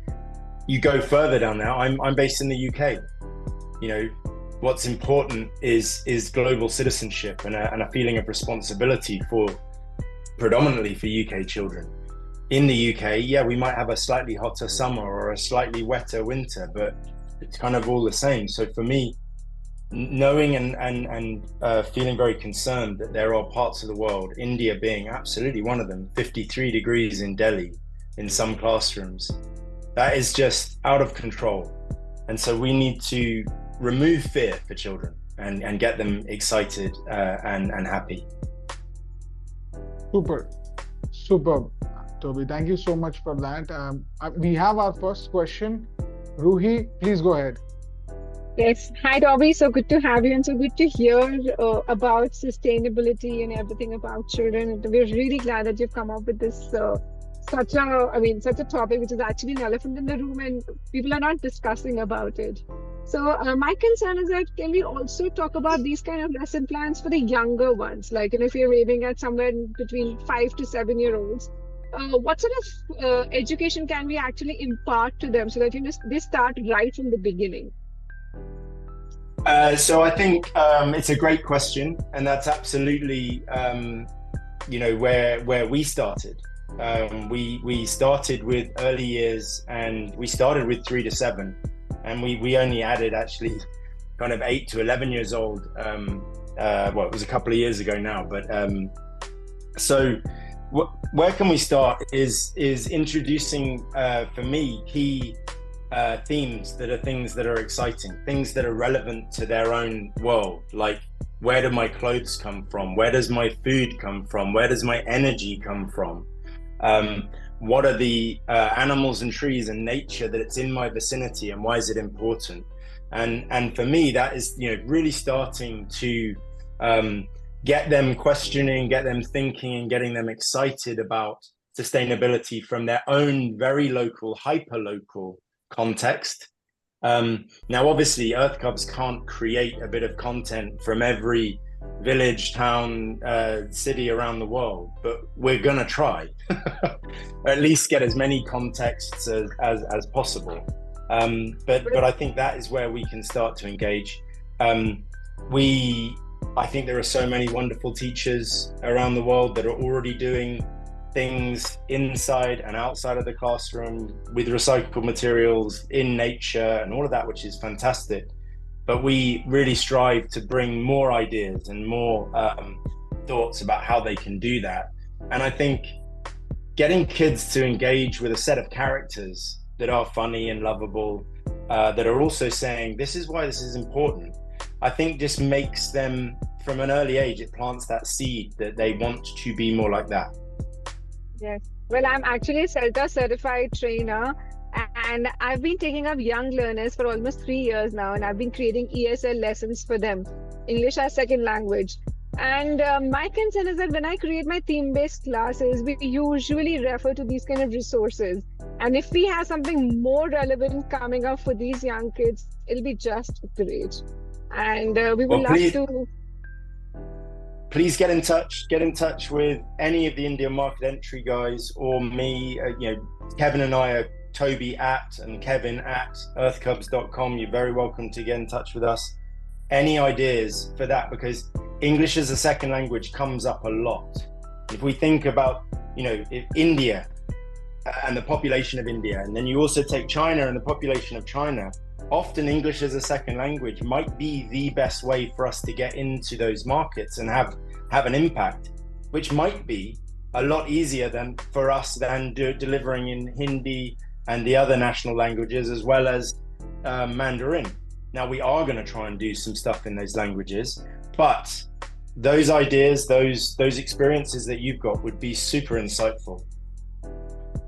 you go further down now. I'm based in the UK. You know, what's important is global citizenship and a feeling of responsibility for predominantly for UK children. In the UK, yeah, we might have a slightly hotter summer or a slightly wetter winter, but it's kind of all the same. So for me, knowing and feeling very concerned that there are parts of the world, India being absolutely one of them, 53 degrees in Delhi in some classrooms, that is just out of control. And so we need to remove fear for children and get them excited and happy. Super, Toby. Thank you so much for that. We have our first question. Ruhi, please go ahead. Yes. Hi, Toby. So good to have you, and so good to hear about sustainability and everything about children. We're really glad that you've come up with this such a topic which is actually an elephant in the room, and people are not discussing about it. So my concern is that can we also talk about these kind of lesson plans for the younger ones? Like, if you're aiming at somewhere between 5 to 7 year olds, what sort of education can we actually impart to them so that they start right from the beginning? So I think it's a great question, and that's absolutely where we started. We started with early years, and we started with 3 to 7, and we only added actually kind of 8 to 11 years old. It was a couple of years ago now, but so where can we start is introducing for me key themes that are things that are exciting, things that are relevant to their own world, like where do my clothes come from, where does my food come from, where does my energy come from, what are the animals and trees and nature that it's in my vicinity, and why is it important? And for me, that is really starting to get them questioning, get them thinking, and getting them excited about sustainability from their own very local, hyper-local context. Now, obviously, Earth Cubs can't create a bit of content from every village, town, city around the world, but we're gonna try. At least get as many contexts as possible. But I think that is where we can start to engage. I think there are so many wonderful teachers around the world that are already doing things inside and outside of the classroom with recycled materials in nature and all of that, which is fantastic. But we really strive to bring more ideas and more thoughts about how they can do that. And I think getting kids to engage with a set of characters that are funny and lovable, that are also saying, this is why this is important, I think just makes them, from an early age, it plants that seed that they want to be more like that. Yes. Well, I'm actually a CELTA certified trainer, and I've been taking up young learners for almost 3 years now, and I've been creating ESL lessons for them, English as second language. And my concern is that when I create my theme-based classes, we usually refer to these kind of resources. And if we have something more relevant coming up for these young kids, it'll be just great. And we would love to... Please get in touch with any of the India Market Entry guys or me. Kevin and I are Toby at and Kevin at earthcubs.com. You're very welcome to get in touch with us. Any ideas for that? Because English as a second language comes up a lot. If we think about, if India and the population of India, and then you also take China and the population of China, often English as a second language might be the best way for us to get into those markets and have an impact, which might be a lot easier for us than delivering in Hindi and the other national languages, as well as Mandarin. Now, we are going to try and do some stuff in those languages, but those ideas, those experiences that you've got would be super insightful.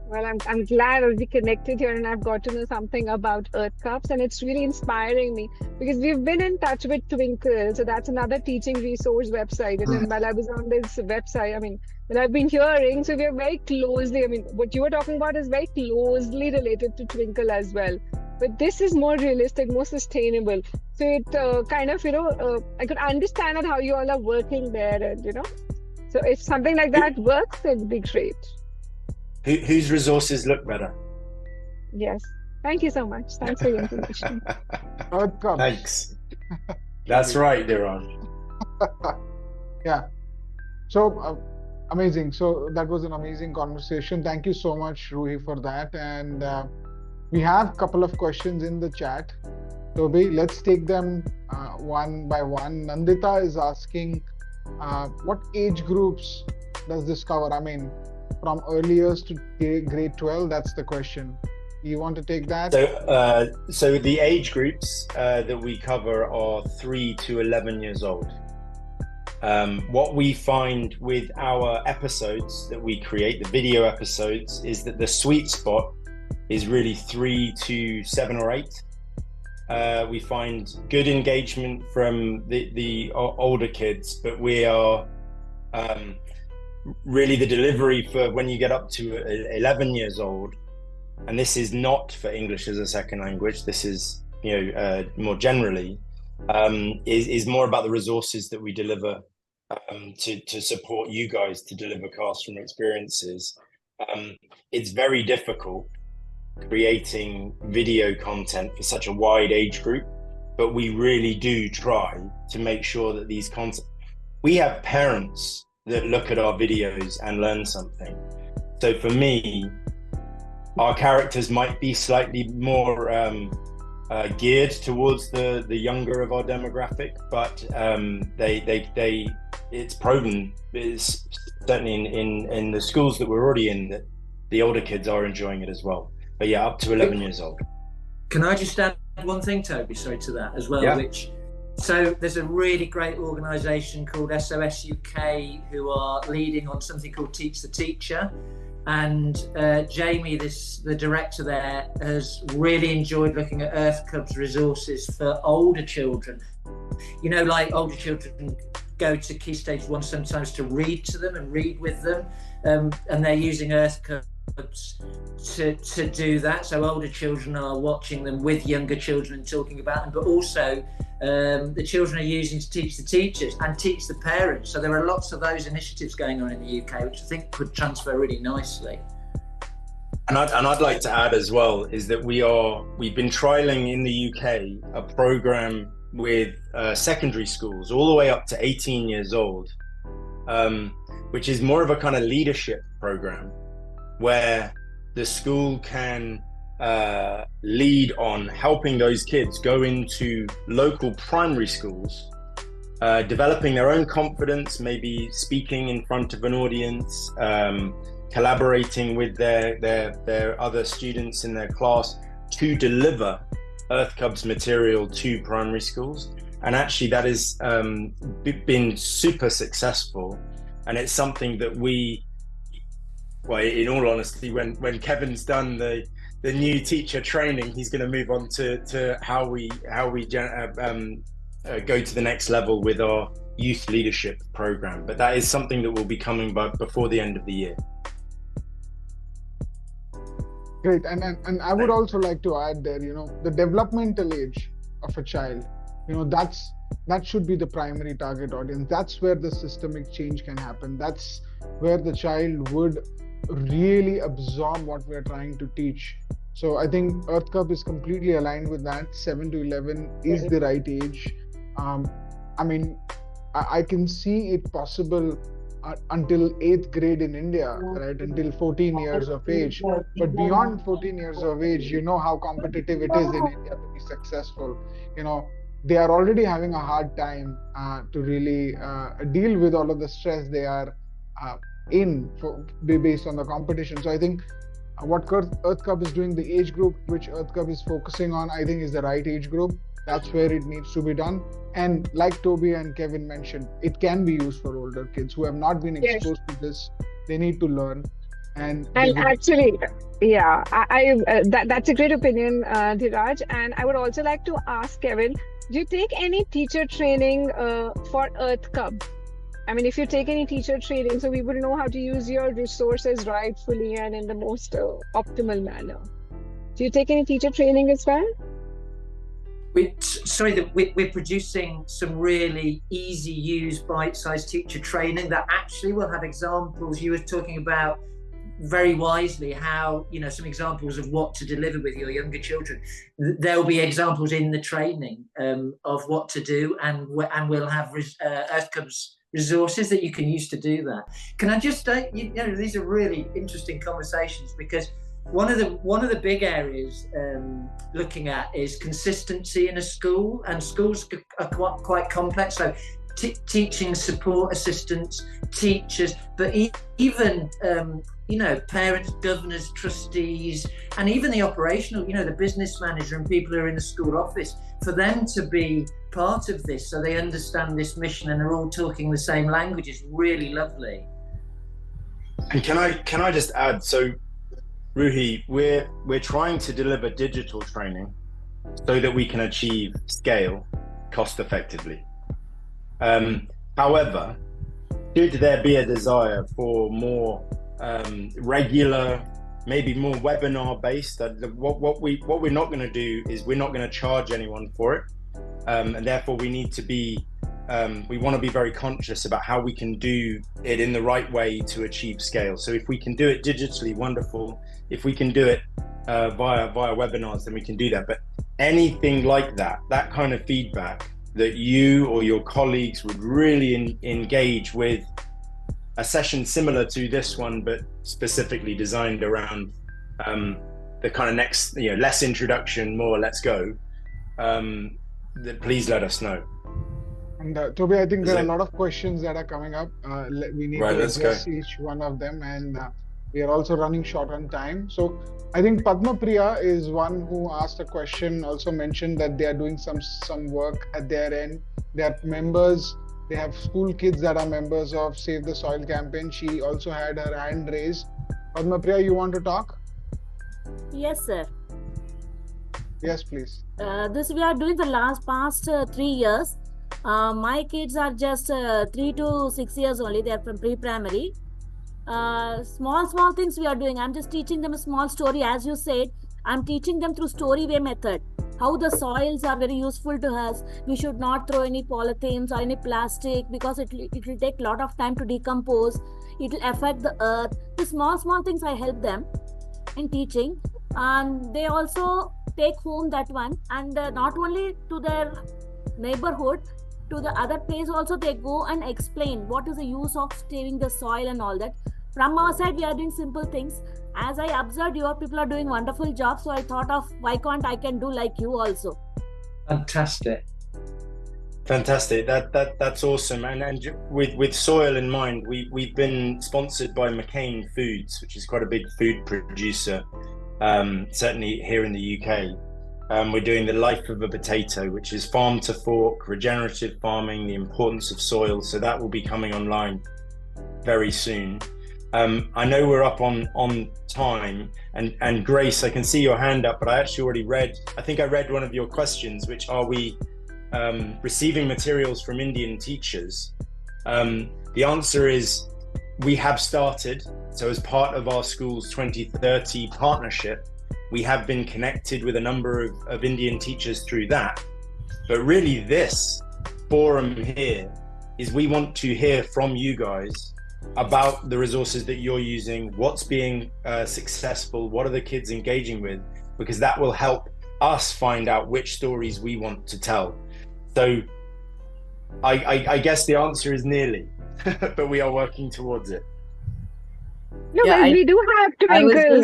Well, I'm glad I'll be connected here, and I've got to know something about Earth Cubs, and it's really inspiring me because we've been in touch with Twinkle. So that's another teaching resource website. And then while I was on this website, when I've been hearing, so we're very closely, what you were talking about is very closely related to Twinkle as well. But this is more realistic, more sustainable. So it I could understand how you all are working there, and so if something like that works, it'd be great. Whose resources look better? Yes. Thank you so much. Thanks for the information. Earth Cubs. Thanks. That's right, Dhiraj. Yeah. So amazing. So that was an amazing conversation. Thank you so much, Ruhi, for that. And we have a couple of questions in the chat. Toby, let's take them one by one. Nandita is asking, what age groups does this cover? I mean, from early years to grade 12, that's the question. You want to take that? So the age groups that we cover are 3 to 11 years old. What we find with our episodes that we create, the video episodes, is that the sweet spot is really 3 to 7 or 8. We find good engagement from the older kids, but we are really the delivery for when you get up to 11 years old, and this is not for English as a second language, this is more generally, is more about the resources that we deliver to support you guys to deliver classroom experiences. It's very difficult creating video content for such a wide age group, but we really do try to make sure that these content, we have parents that look at our videos and learn something. So for me, our characters might be slightly more geared towards the younger of our demographic, but it's proven, it's certainly in the schools that we're already in, that the older kids are enjoying it as well. But yeah, up to 11 years old. Can I just add one thing, Toby, sorry, to that as well? Yeah. So there's a really great organisation called SOS UK who are leading on something called Teach the Teacher. And Jamie, the director there, has really enjoyed looking at Earth Cubs resources for older children. You know, like older children go to Key Stage 1 sometimes to read to them and read with them. And they're using Earth Cubs to do that. So older children are watching them with younger children and talking about them, but also the children are using to teach the teachers and teach the parents. So there are lots of those initiatives going on in the UK, which I think could transfer really nicely. And I'd like to add as well is that we've been trialing in the UK a program with secondary schools all the way up to 18 years old, which is more of a kind of leadership program where the school can lead on helping those kids go into local primary schools, developing their own confidence, maybe speaking in front of an audience, collaborating with their other students in their class to deliver Earth Cubs material to primary schools. And actually that has been super successful, and it's something that well, in all honesty, when Kevin's done the new teacher training, he's going to move on to how we go to the next level with our youth leadership program. But that is something that will be coming before the end of the year. Great, and I would also like to add there, the developmental age of a child, that should be the primary target audience. That's where the systemic change can happen. That's where the child would really absorb what we're trying to teach. So I think Earth Cub is completely aligned with that. 7 to 11 is the right age. I mean, I can see it possible until 8th grade in India, right? Until 14 years of age. But beyond 14 years of age, you know how competitive it is in India to be successful. They are already having a hard time to really deal with all of the stress they are based on the competition. So I think what Earth Cub is doing, the age group which Earth Cub is focusing on, I think is the right age group. That's where it needs to be done. And like Toby and Kevin mentioned, it can be used for older kids who have not been exposed to this. They need to learn. And actually, yeah, that's a great opinion, Dhiraj. And I would also like to ask Kevin, do you take any teacher training for Earth Cub? I mean, if you take any teacher training, so we would know how to use your resources rightfully and in the most optimal manner. Do you take any teacher training as well? We're producing some really easy use bite-sized teacher training that actually will have examples. You were talking about very wisely how, some examples of what to deliver with your younger children. There'll be examples in the training of what to do, and we'll have Earth Cubs resources that you can use to do that. Can I just say, these are really interesting conversations, because one of the big areas looking at is consistency in a school, and schools are quite complex. So teaching support assistants, teachers, but even parents, governors, trustees, and even the operational, the business manager and people who are in the school office, for them to be part of this so they understand this mission and they're all talking the same language is really lovely. And can I just add, so Ruhi, we're trying to deliver digital training so that we can achieve scale cost effectively. However, should there be a desire for more regular, maybe more webinar based, what we're not going to do is we're not going to charge anyone for it, and therefore we need to be we want to be very conscious about how we can do it in the right way to achieve scale. So if we can do it digitally, wonderful. If we can do it via webinars, then we can do that. But anything like that kind of feedback that you or your colleagues would really engage with, a session similar to this one, but specifically designed around the kind of next, less introduction, more let's go, please let us know. And Toby, I think there are a lot of questions that are coming up. We need to address each one of them, and we are also running short on time. So I think Padma Priya is one who asked a question, also mentioned that they are doing some work at their end. They are members, they have school kids that are members of Save the Soil campaign. She also had her hand raised. Padma Priya, you want to talk? Yes, sir. Yes, please. This we are doing the past 3 years. My kids are just 3 to 6 years only. They are from pre-primary. Small things we are doing. I'm just teaching them a small story. As you said, I'm teaching them through story-way method. How the soils are very useful to us. We should not throw any polythenes or any plastic, because it will take a lot of time to decompose. It will affect the earth. The small things I help them in teaching, and they also take home that one, and not only to their neighborhood, to the other place also they go and explain what is the use of saving the soil and all that. From our side, we are doing simple things. As I observed, your people are doing wonderful job, so I thought of why can't I can do like you also. Fantastic. That's awesome. And with soil in mind, we've been sponsored by McCain Foods, which is quite a big food producer, certainly here in the UK. We're doing the life of a potato, which is farm to fork, regenerative farming, the importance of soil. So that will be coming online very soon. I know we're up on time, and Grace, I can see your hand up, but I actually already I think I read one of your questions, which are we receiving materials from Indian teachers? The answer is we have started. So as part of our school's 2030 partnership, we have been connected with a number of Indian teachers through that. But really this forum here is we want to hear from you guys about the resources that you're using, what's being successful, what are the kids engaging with, because that will help us find out which stories we want to tell. So I guess the answer is nearly, but we are working towards it. No, yeah, we do have twinkle.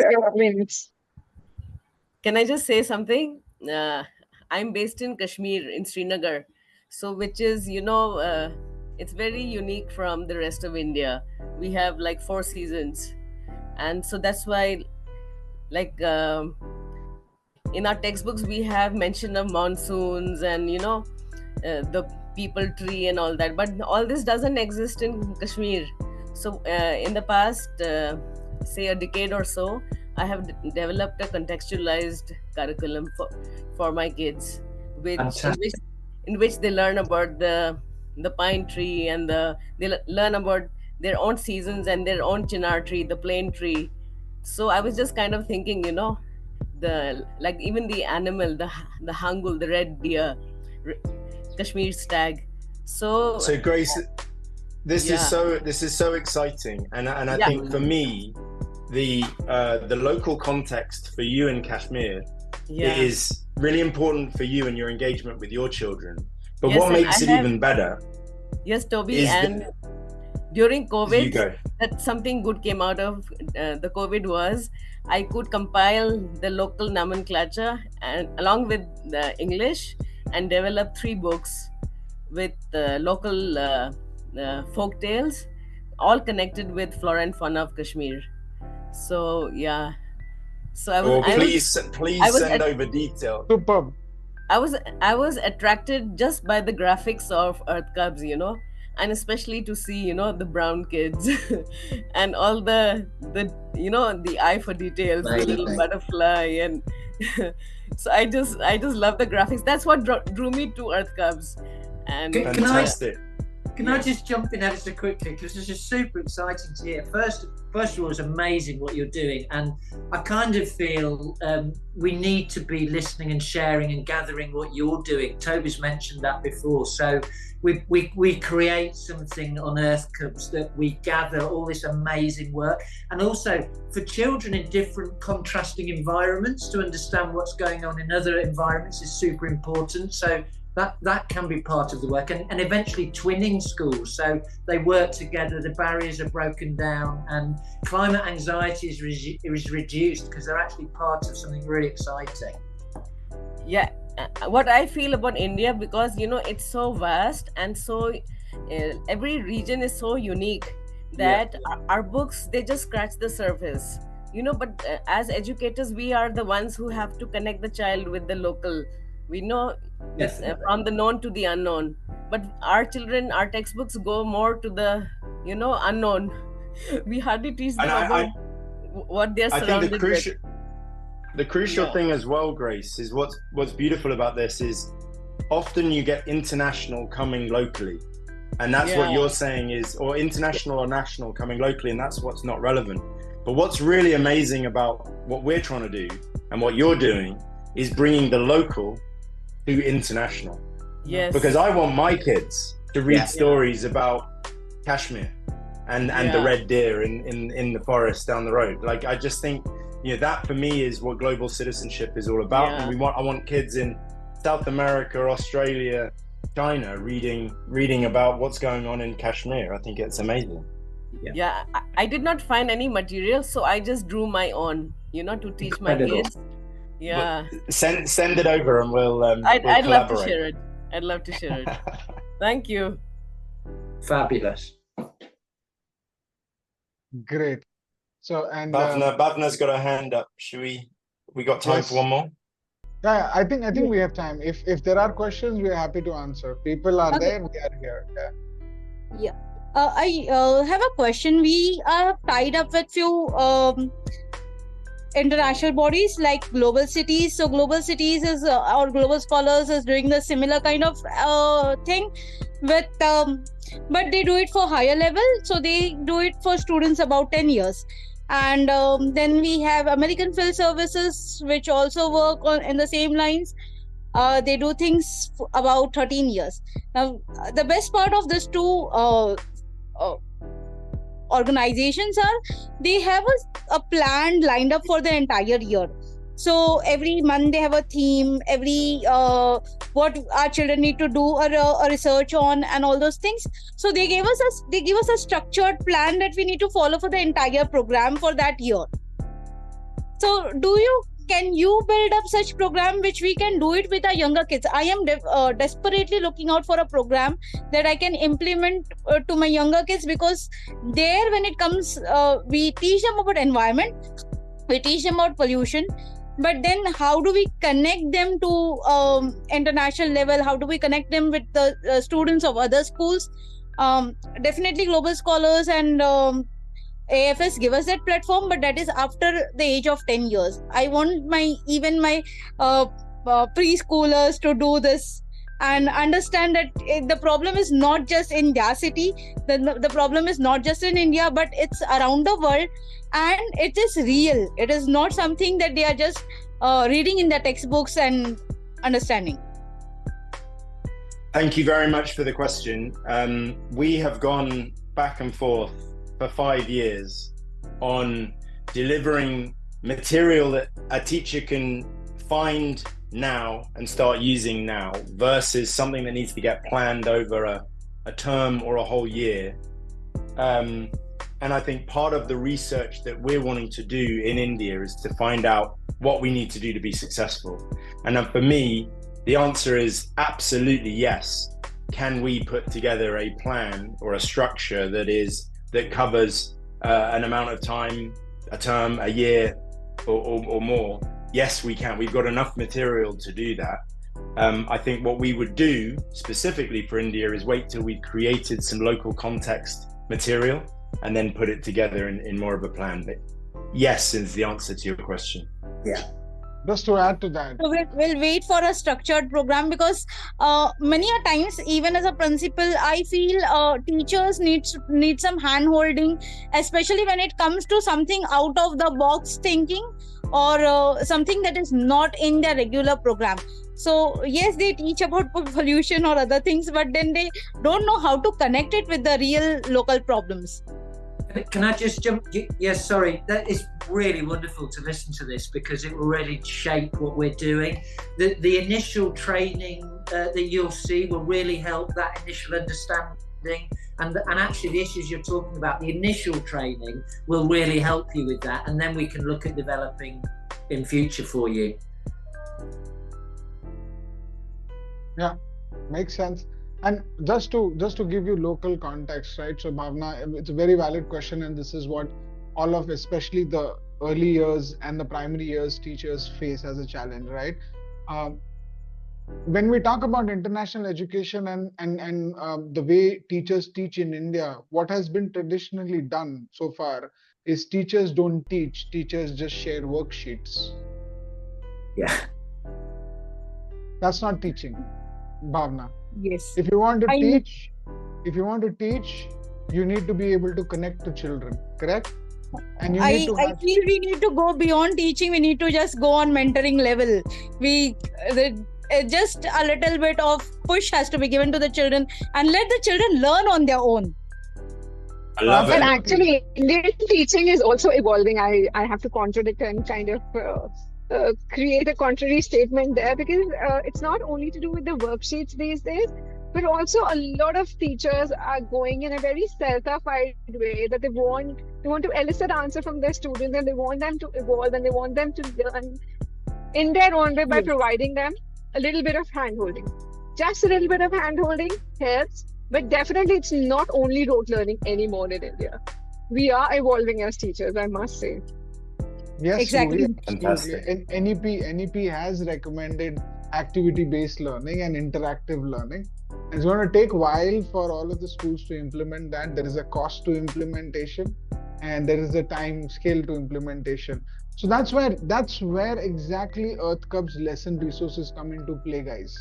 Can I just say something? I'm based in Kashmir, in Srinagar, so which is, it's very unique from the rest of India. We have like 4 seasons, and so that's why, like in our textbooks, we have mention of monsoons and the people tree and all that, but all this doesn't exist in Kashmir. So in the past, say a decade or so, I have developed a contextualized curriculum for my kids, in which they learn about the pine tree, and they learn about their own seasons and their own chinar tree, the plane tree. So I was just kind of thinking, even the animal, the hangul, the red deer, Kashmir stag. So Grace, this is so exciting, and I think for me, the local context for you in Kashmir Yeah. is really important for you and your engagement with your children. But Yes, what and makes it even better yes, Toby, is and during you COVID, go. that something good came out of the COVID was I could compile the local nomenclature and along with the English and develop 3 books with local folk tales, all connected with flora and fauna of Kashmir. So yeah, so Or I please was send over detail. Superb. I was attracted just by the graphics of Earth Cubs, you know, and especially to see, you know, the brown kids and all the you know, the eye for details, the little butterfly, and so I just love the graphics. That's what drew me to Earth Cubs. And Fantastic. Can I just jump in ever so quickly, because this is super exciting to hear. First of all, it's amazing what you're doing, and I kind of feel we need to be listening and sharing and gathering what you're doing. Toby's mentioned that before, so we create something on Earth Cubs that we gather all this amazing work, and also for children in different contrasting environments to understand what's going on in other environments is super important. So that can be part of the work, and eventually twinning schools, so they work together, the barriers are broken down, and climate anxiety is reduced because they're actually part of something really exciting. Yeah, what I feel about India, because you know it's so vast and so every region is so unique that our books, they just scratch the surface, you know, but as educators we are the ones who have to connect the child with the local. We know from the known to the unknown, but our children, our textbooks go more to the, you know, unknown. We hardly teach them about what they're surrounded with. The crucial thing as well, Grace, is what's beautiful about this is often you get international coming locally, and that's what you're saying is, or international or national coming locally, and that's what's not relevant. But what's really amazing about what we're trying to do and what you're doing is bringing the local to international. Yes. Because I want my kids to read stories about Kashmir and the red deer in the forest down the road. Like, I just think, you know, that for me is what global citizenship is all about. And I want kids in South America, Australia, China reading about what's going on in Kashmir. I think it's amazing. I did not find any material, so I just drew my own, you know, to teach my kids. Well, send it over and we'll I'd love to share it. I'd love to share it. Thank you. Fabulous. Great. So, and Bhavna's got her hand up. We got time for one more? Yeah, I think we have time. If there are questions, we are happy to answer. People are there, we are here. I have a question. We are tied up with few international bodies like Global Cities. So Global Cities is or Global Scholars is doing the similar kind of thing with but they do it for higher level, so they do it for students about 10 years. And then we have American Field Services, which also work in the same lines. They do things about 13 years. Now the best part of this two organizations are they have a plan lined up for the entire year. So every month they have a theme, every what our children need to do a research on and all those things. So they give us a structured plan that we need to follow for the entire program for that year. So can you build up such program which we can do it with our younger kids? I am desperately looking out for a program that I can implement to my younger kids, because there when it comes, we teach them about environment, we teach them about pollution, but then how do we connect them to international level? How do we connect them with the students of other schools? Definitely Global Scholars and AFS give us that platform, but that is after the age of 10 years. I want my preschoolers to do this and understand that the problem is not just in their city, the problem is not just in India, but it's around the world, and it is real. It is not something that they are just reading in their textbooks and understanding. Thank you very much for the question. We have gone back and forth for 5 years on delivering material that a teacher can find now and start using now versus something that needs to get planned over a term or a whole year. And I think part of the research that we're wanting to do in India is to find out what we need to do to be successful. And for me, the answer is absolutely yes. Can we put together a plan or a structure that covers an amount of time, a term, a year, or more? Yes, we can. We've got enough material to do that. I think what we would do specifically for India is wait till we've created some local context material and then put it together in more of a plan. But yes is the answer to your question. Yeah. Just to add to that, So we'll wait for a structured program, because many a times, even as a principal, I feel teachers need some hand holding, especially when it comes to something out of the box thinking, or something that is not in their regular program. So yes, they teach about pollution or other things, but then they don't know how to connect it with the real local problems. Can I just jump? Yes, sorry. That is really wonderful to listen to this, because it will really shape what we're doing. The initial training that you'll see will really help that initial understanding. And actually the issues you're talking about, the initial training will really help you with that. And then we can look at developing in future for you. yeah, makes sense. And just to give you local context, right? So Bhavna, it's a very valid question, and this is what all of, especially the early years and the primary years teachers face as a challenge, right? When we talk about international education and the way teachers teach in India, what has been traditionally done so far is teachers don't teach, teachers just share worksheets. Yeah. That's not teaching, Bhavna. Yes. If you want to teach, you need to be able to connect to children, correct? And you need to I feel we need to go beyond teaching. We need to just go on mentoring level. Just a little bit of push has to be given to the children, and let the children learn on their own. I love it. And actually, Indian teaching is also evolving. I have to contradict and kind of create a contrary statement there, because it's not only to do with the worksheets these days, but also a lot of teachers are going in a very self-affirmed way, that they want to elicit answer from their students, and they want them to evolve, and they want them to learn in their own way by providing them a little bit of hand-holding. Just a little bit of hand-holding helps, but definitely it's not only rote learning anymore in India. We are evolving as teachers, I must say. Yes, Exactly. Fantastic. And NEP has recommended activity-based learning and interactive learning. It's going to take a while for all of the schools to implement that. There is a cost to implementation, and there is a time scale to implementation. So that's where exactly Earth Cub's lesson resources come into play, guys.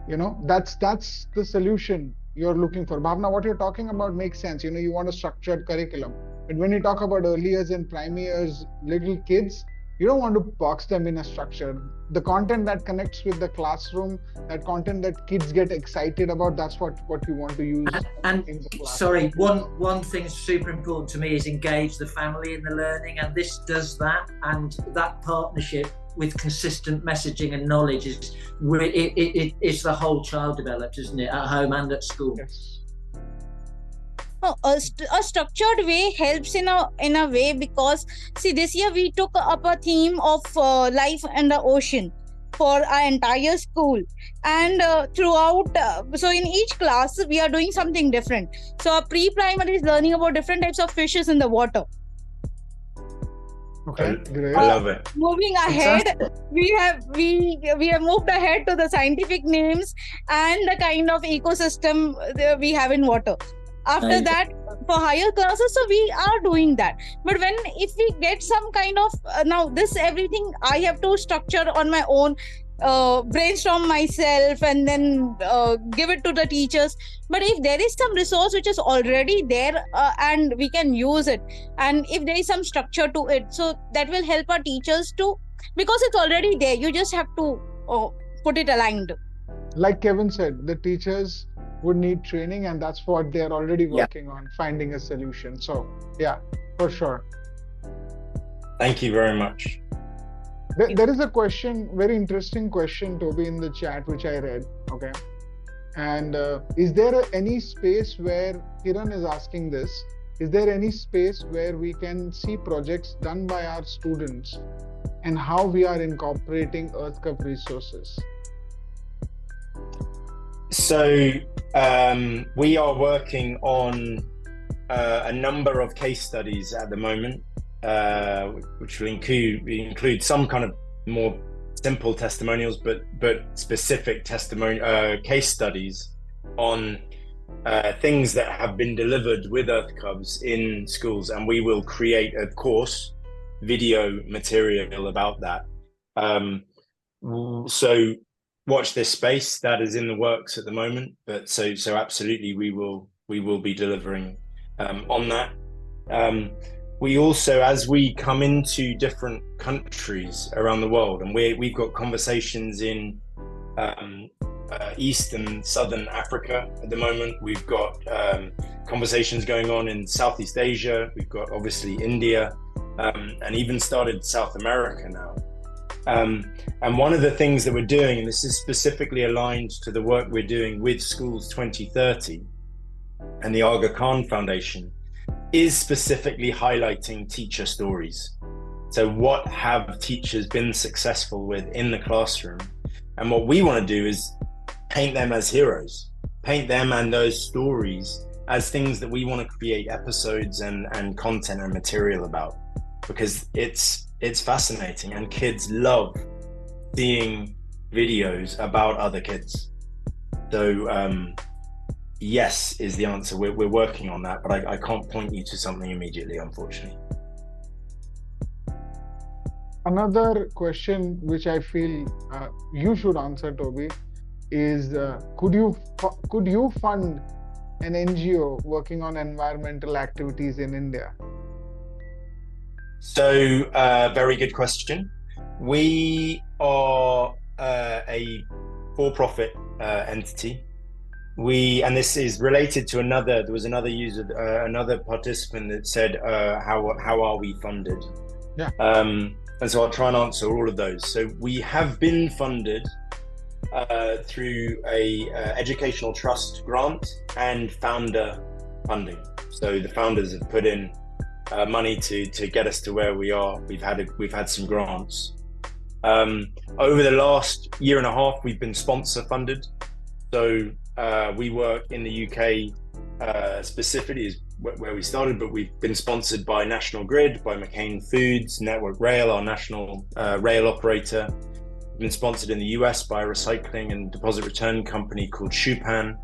You know, that's the solution you're looking for. Bhavna, what you're talking about makes sense. You know, you want a structured curriculum. But when you talk about early years and primary years, little kids, you don't want to box them in a structure. The content that connects with the classroom, that content that kids get excited about, that's what you want to use. And sorry, one thing super important to me is engage the family in the learning, and this does that. And that partnership with consistent messaging and knowledge is it's the whole child developed, isn't it, at home and at school? Yes. A structured way helps in a way, because see, this year we took up a theme of life and the ocean for our entire school, and throughout so in each class we are doing something different. So our pre-primary is learning about different types of fishes in the water. Okay, great. I love it. Moving ahead, we have moved ahead to the scientific names and the kind of ecosystem we have in water. After that, for higher classes, so we are doing that. But if we get some kind of now this everything I have to structure on my own, brainstorm myself, and then give it to the teachers. But if there is some resource which is already there and we can use it, and if there is some structure to it, so that will help our teachers to, because it's already there, you just have to put it aligned. Like Kevin said, the teachers would need training, and that's what they're already working on, finding a solution. So yeah, for sure. Thank you very much. There is a question, very interesting question, Toby, in the chat, which I read. Okay. And is there any space where, Kiran is asking this, is there any space where we can see projects done by our students and how we are incorporating Earth Cup resources? So we are working on a number of case studies at the moment, which will include some kind of more simple testimonials, but specific case studies on things that have been delivered with Earth Cubs in schools, and we will create, of course, video material about that. So watch this space. That is in the works at the moment, but so absolutely we will be delivering on that. We also, as we come into different countries around the world, and we've got conversations in East and Southern Africa at the moment. We've got conversations going on in Southeast Asia. We've got obviously India, and even started South America now. And one of the things that we're doing, and this is specifically aligned to the work we're doing with Schools 2030 and the Aga Khan Foundation, is specifically highlighting teacher stories. So what have teachers been successful with in the classroom? And what we want to do is paint them as heroes, paint them and those stories as things that we want to create episodes and content and material about, because it's fascinating and kids love seeing videos about other kids. So yes is the answer. We're working on that, but I can't point you to something immediately, unfortunately. Another question which I feel you should answer, Toby, is could you fund an NGO working on environmental activities in India? So very good question. We are a for-profit entity. And this is related to there was another user, another participant that said, how are we funded? Yeah. And so I'll try and answer all of those. So we have been funded through a educational trust grant and founder funding. So the founders have put in money to get us to where we are. We've had some grants. Over the last year and a half, we've been sponsor funded. So we work in the UK specifically is where we started, but we've been sponsored by National Grid, by McCain Foods, Network Rail, our national rail operator. We've been sponsored in the US by a recycling and deposit return company called Shupan.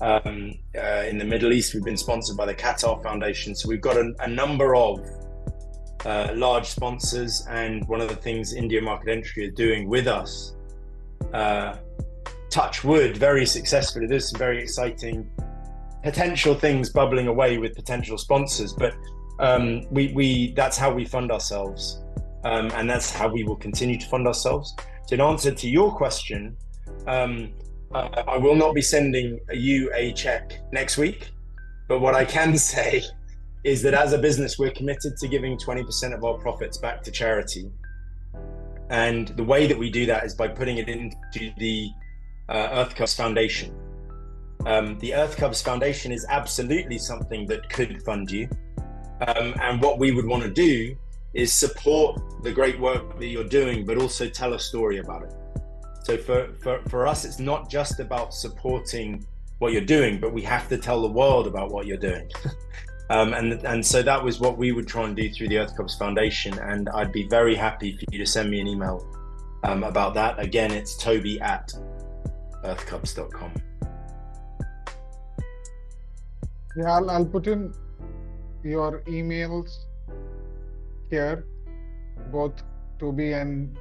In the Middle East, we've been sponsored by the Qatar Foundation. So we've got a number of large sponsors, and one of the things India Market Entry is doing with us, touch wood, very successfully. There's some very exciting potential things bubbling away with potential sponsors, but that's how we fund ourselves, and that's how we will continue to fund ourselves. So in answer to your question, I will not be sending you a check next week, but what I can say is that as a business, we're committed to giving 20% of our profits back to charity. And the way that we do that is by putting it into the Earth Cubs Foundation. The Earth Cubs Foundation is absolutely something that could fund you. And what we would want to do is support the great work that you're doing, but also tell a story about it. So for us, it's not just about supporting what you're doing, but we have to tell the world about what you're doing. And so that was what we would try and do through the Earth Cubs Foundation. And I'd be very happy for you to send me an email about that. Again, it's toby@earthcubs.com. Yeah, I'll put in your emails here, both Toby and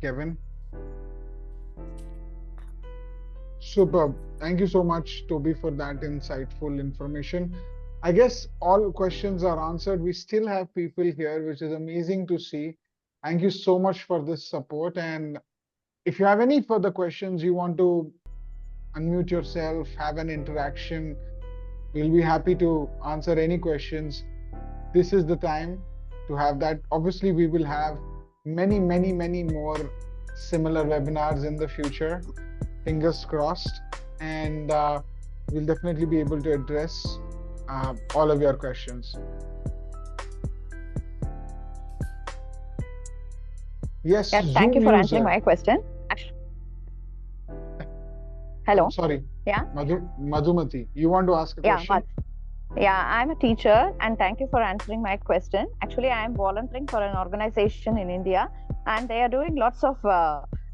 Kevin. Superb. Thank you so much, Toby, for that insightful information. I guess all questions are answered. We still have people here, which is amazing to see. Thank you so much for this support. And if you have any further questions, you want to unmute yourself, have an interaction, we'll be happy to answer any questions. This is the time. to have that. Obviously, we will have many, many, many more similar webinars in the future. Fingers crossed. And we'll definitely be able to address all of your questions. Yes, Yeah, thank you Zoom for answering user. my question. Hello. Sorry, Yeah. Madhumati, you want to ask a Yeah, question? yeah, I'm a teacher and thank you for answering my question. Actually, I am volunteering for an organization in India and they are doing lots of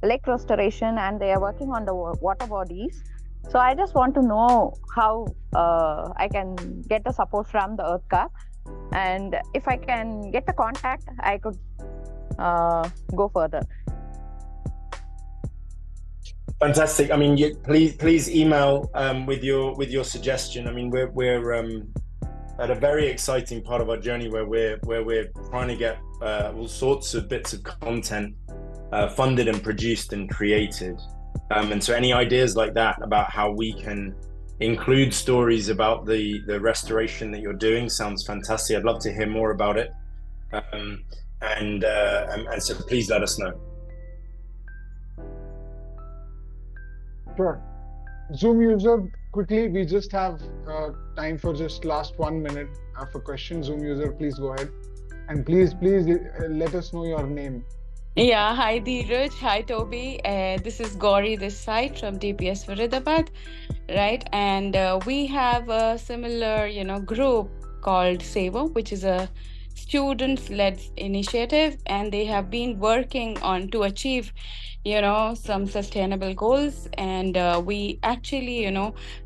lake restoration and they are working on the water bodies. So I just want to know how I can get the support from the Earth Cup, and if I can get the contact, I could go further. Fantastic. I mean, please email with your suggestion. I mean, we're at a very exciting part of our journey where we're trying to get all sorts of bits of content funded and produced and created. And so any ideas like that about how we can include stories about the restoration that you're doing sounds fantastic. I'd love to hear more about it. And so please let us know. Sure. Zoom user, quickly, we just have time for just last 1 minute for questions. Zoom user, please go ahead. And please let us know your name. Yeah, hi Dheeraj, hi Toby. This is Gauri this side from DPS Faridabad, right? And we have a similar, group called SEVO, which is a students-led initiative, and they have been working on to achieve, some sustainable goals. And we actually,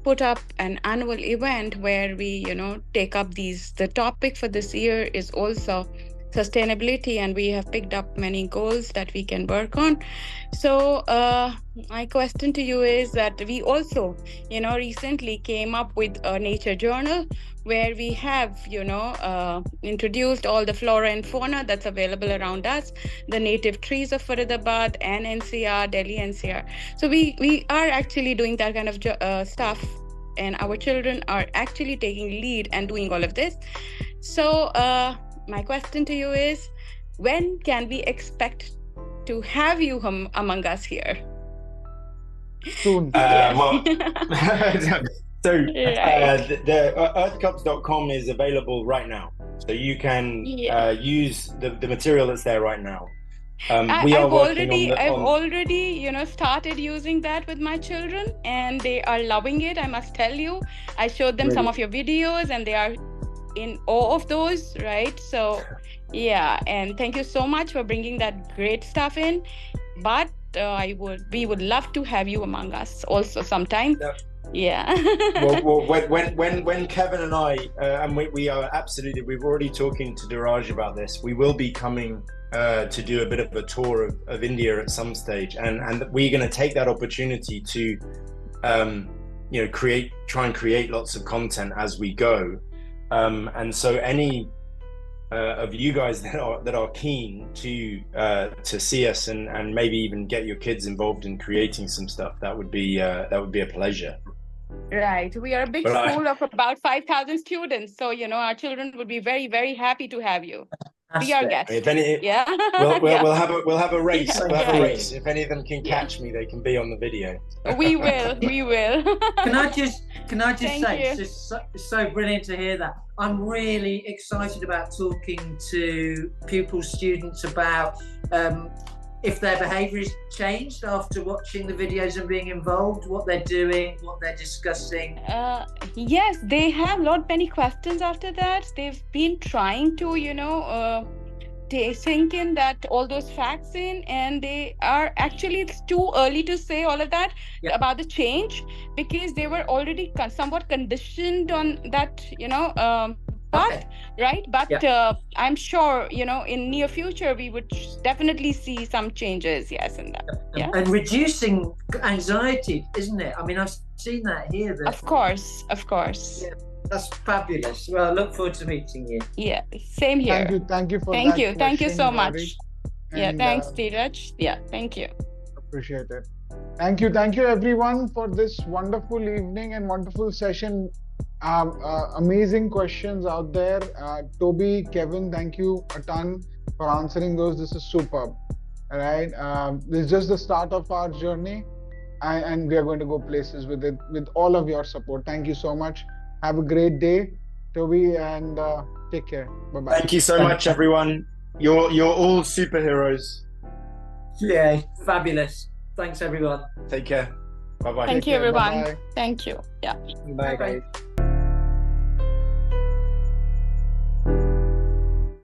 put up an annual event where we, take up the topic for this year is also sustainability, and we have picked up many goals that we can work on. So my question to you is that we also, recently came up with a nature journal where we have, introduced all the flora and fauna that's available around us, the native trees of Faridabad and NCR, Delhi NCR. So we are actually doing that kind of stuff, and our children are actually taking lead and doing all of this. So my question to you is, when can we expect to have you among us here? Soon. Well, so Right. the earthcups.com is available right now. So you can use the material that's there right now. We are working I've already, started using that with my children, and they are loving it, I must tell you. I showed them some of your videos, and they are in awe of those, right? So yeah, and thank you so much for bringing that great stuff in. But we would love to have you among us also sometime. Yeah. well, when Kevin and I and we are absolutely, we've already talking to Dheeraj about this. We will be coming to do a bit of a tour of India at some stage, and we're going to take that opportunity to try and create lots of content as we go. And so any of you guys that are keen to see us and maybe even get your kids involved in creating some stuff, that would be a pleasure. Right. We are a big school of about 5,000 students. So, our children would be very, very happy to have you. Be our guest. If any, yeah. We'll have a race. Yeah, we'll have a race. If any of them can catch me, they can be on the video. We will. Can I just say, it's so brilliant to hear that. I'm really excited about talking to pupils, students about if their behaviour is changed after watching the videos and being involved, what they're doing, what they're discussing. Yes, they have many questions after that. They've been trying to, they sink in that all those facts in, and they are actually, it's too early to say all of that about the change, because they were already somewhat conditioned on that, path, right? But I'm sure, in near future, we would definitely see some changes, yes, in that. Yeah. And reducing anxiety, isn't it? I mean, I've seen that here. Of course. Yeah, that's fabulous. Well, I look forward to meeting you. Yeah, same here. Thank you for that. Thank you so much. Gauri. Yeah, And, thanks, Dheeraj. Yeah, thank you. Appreciate it. Thank you everyone for this wonderful evening and wonderful session. Amazing questions out there. Toby, Kevin, thank you a ton for answering those. This is superb. All right. This is just the start of our journey, and we are going to go places with it with all of your support. Thank you so much. Have a great day, Toby, and take care. Bye-bye. Thank you so much, everyone. You're all superheroes. Yeah, fabulous. Thanks, everyone. Take care. Bye-bye. Thank you, everyone. Bye-bye. Thank you. Yeah. Bye, guys.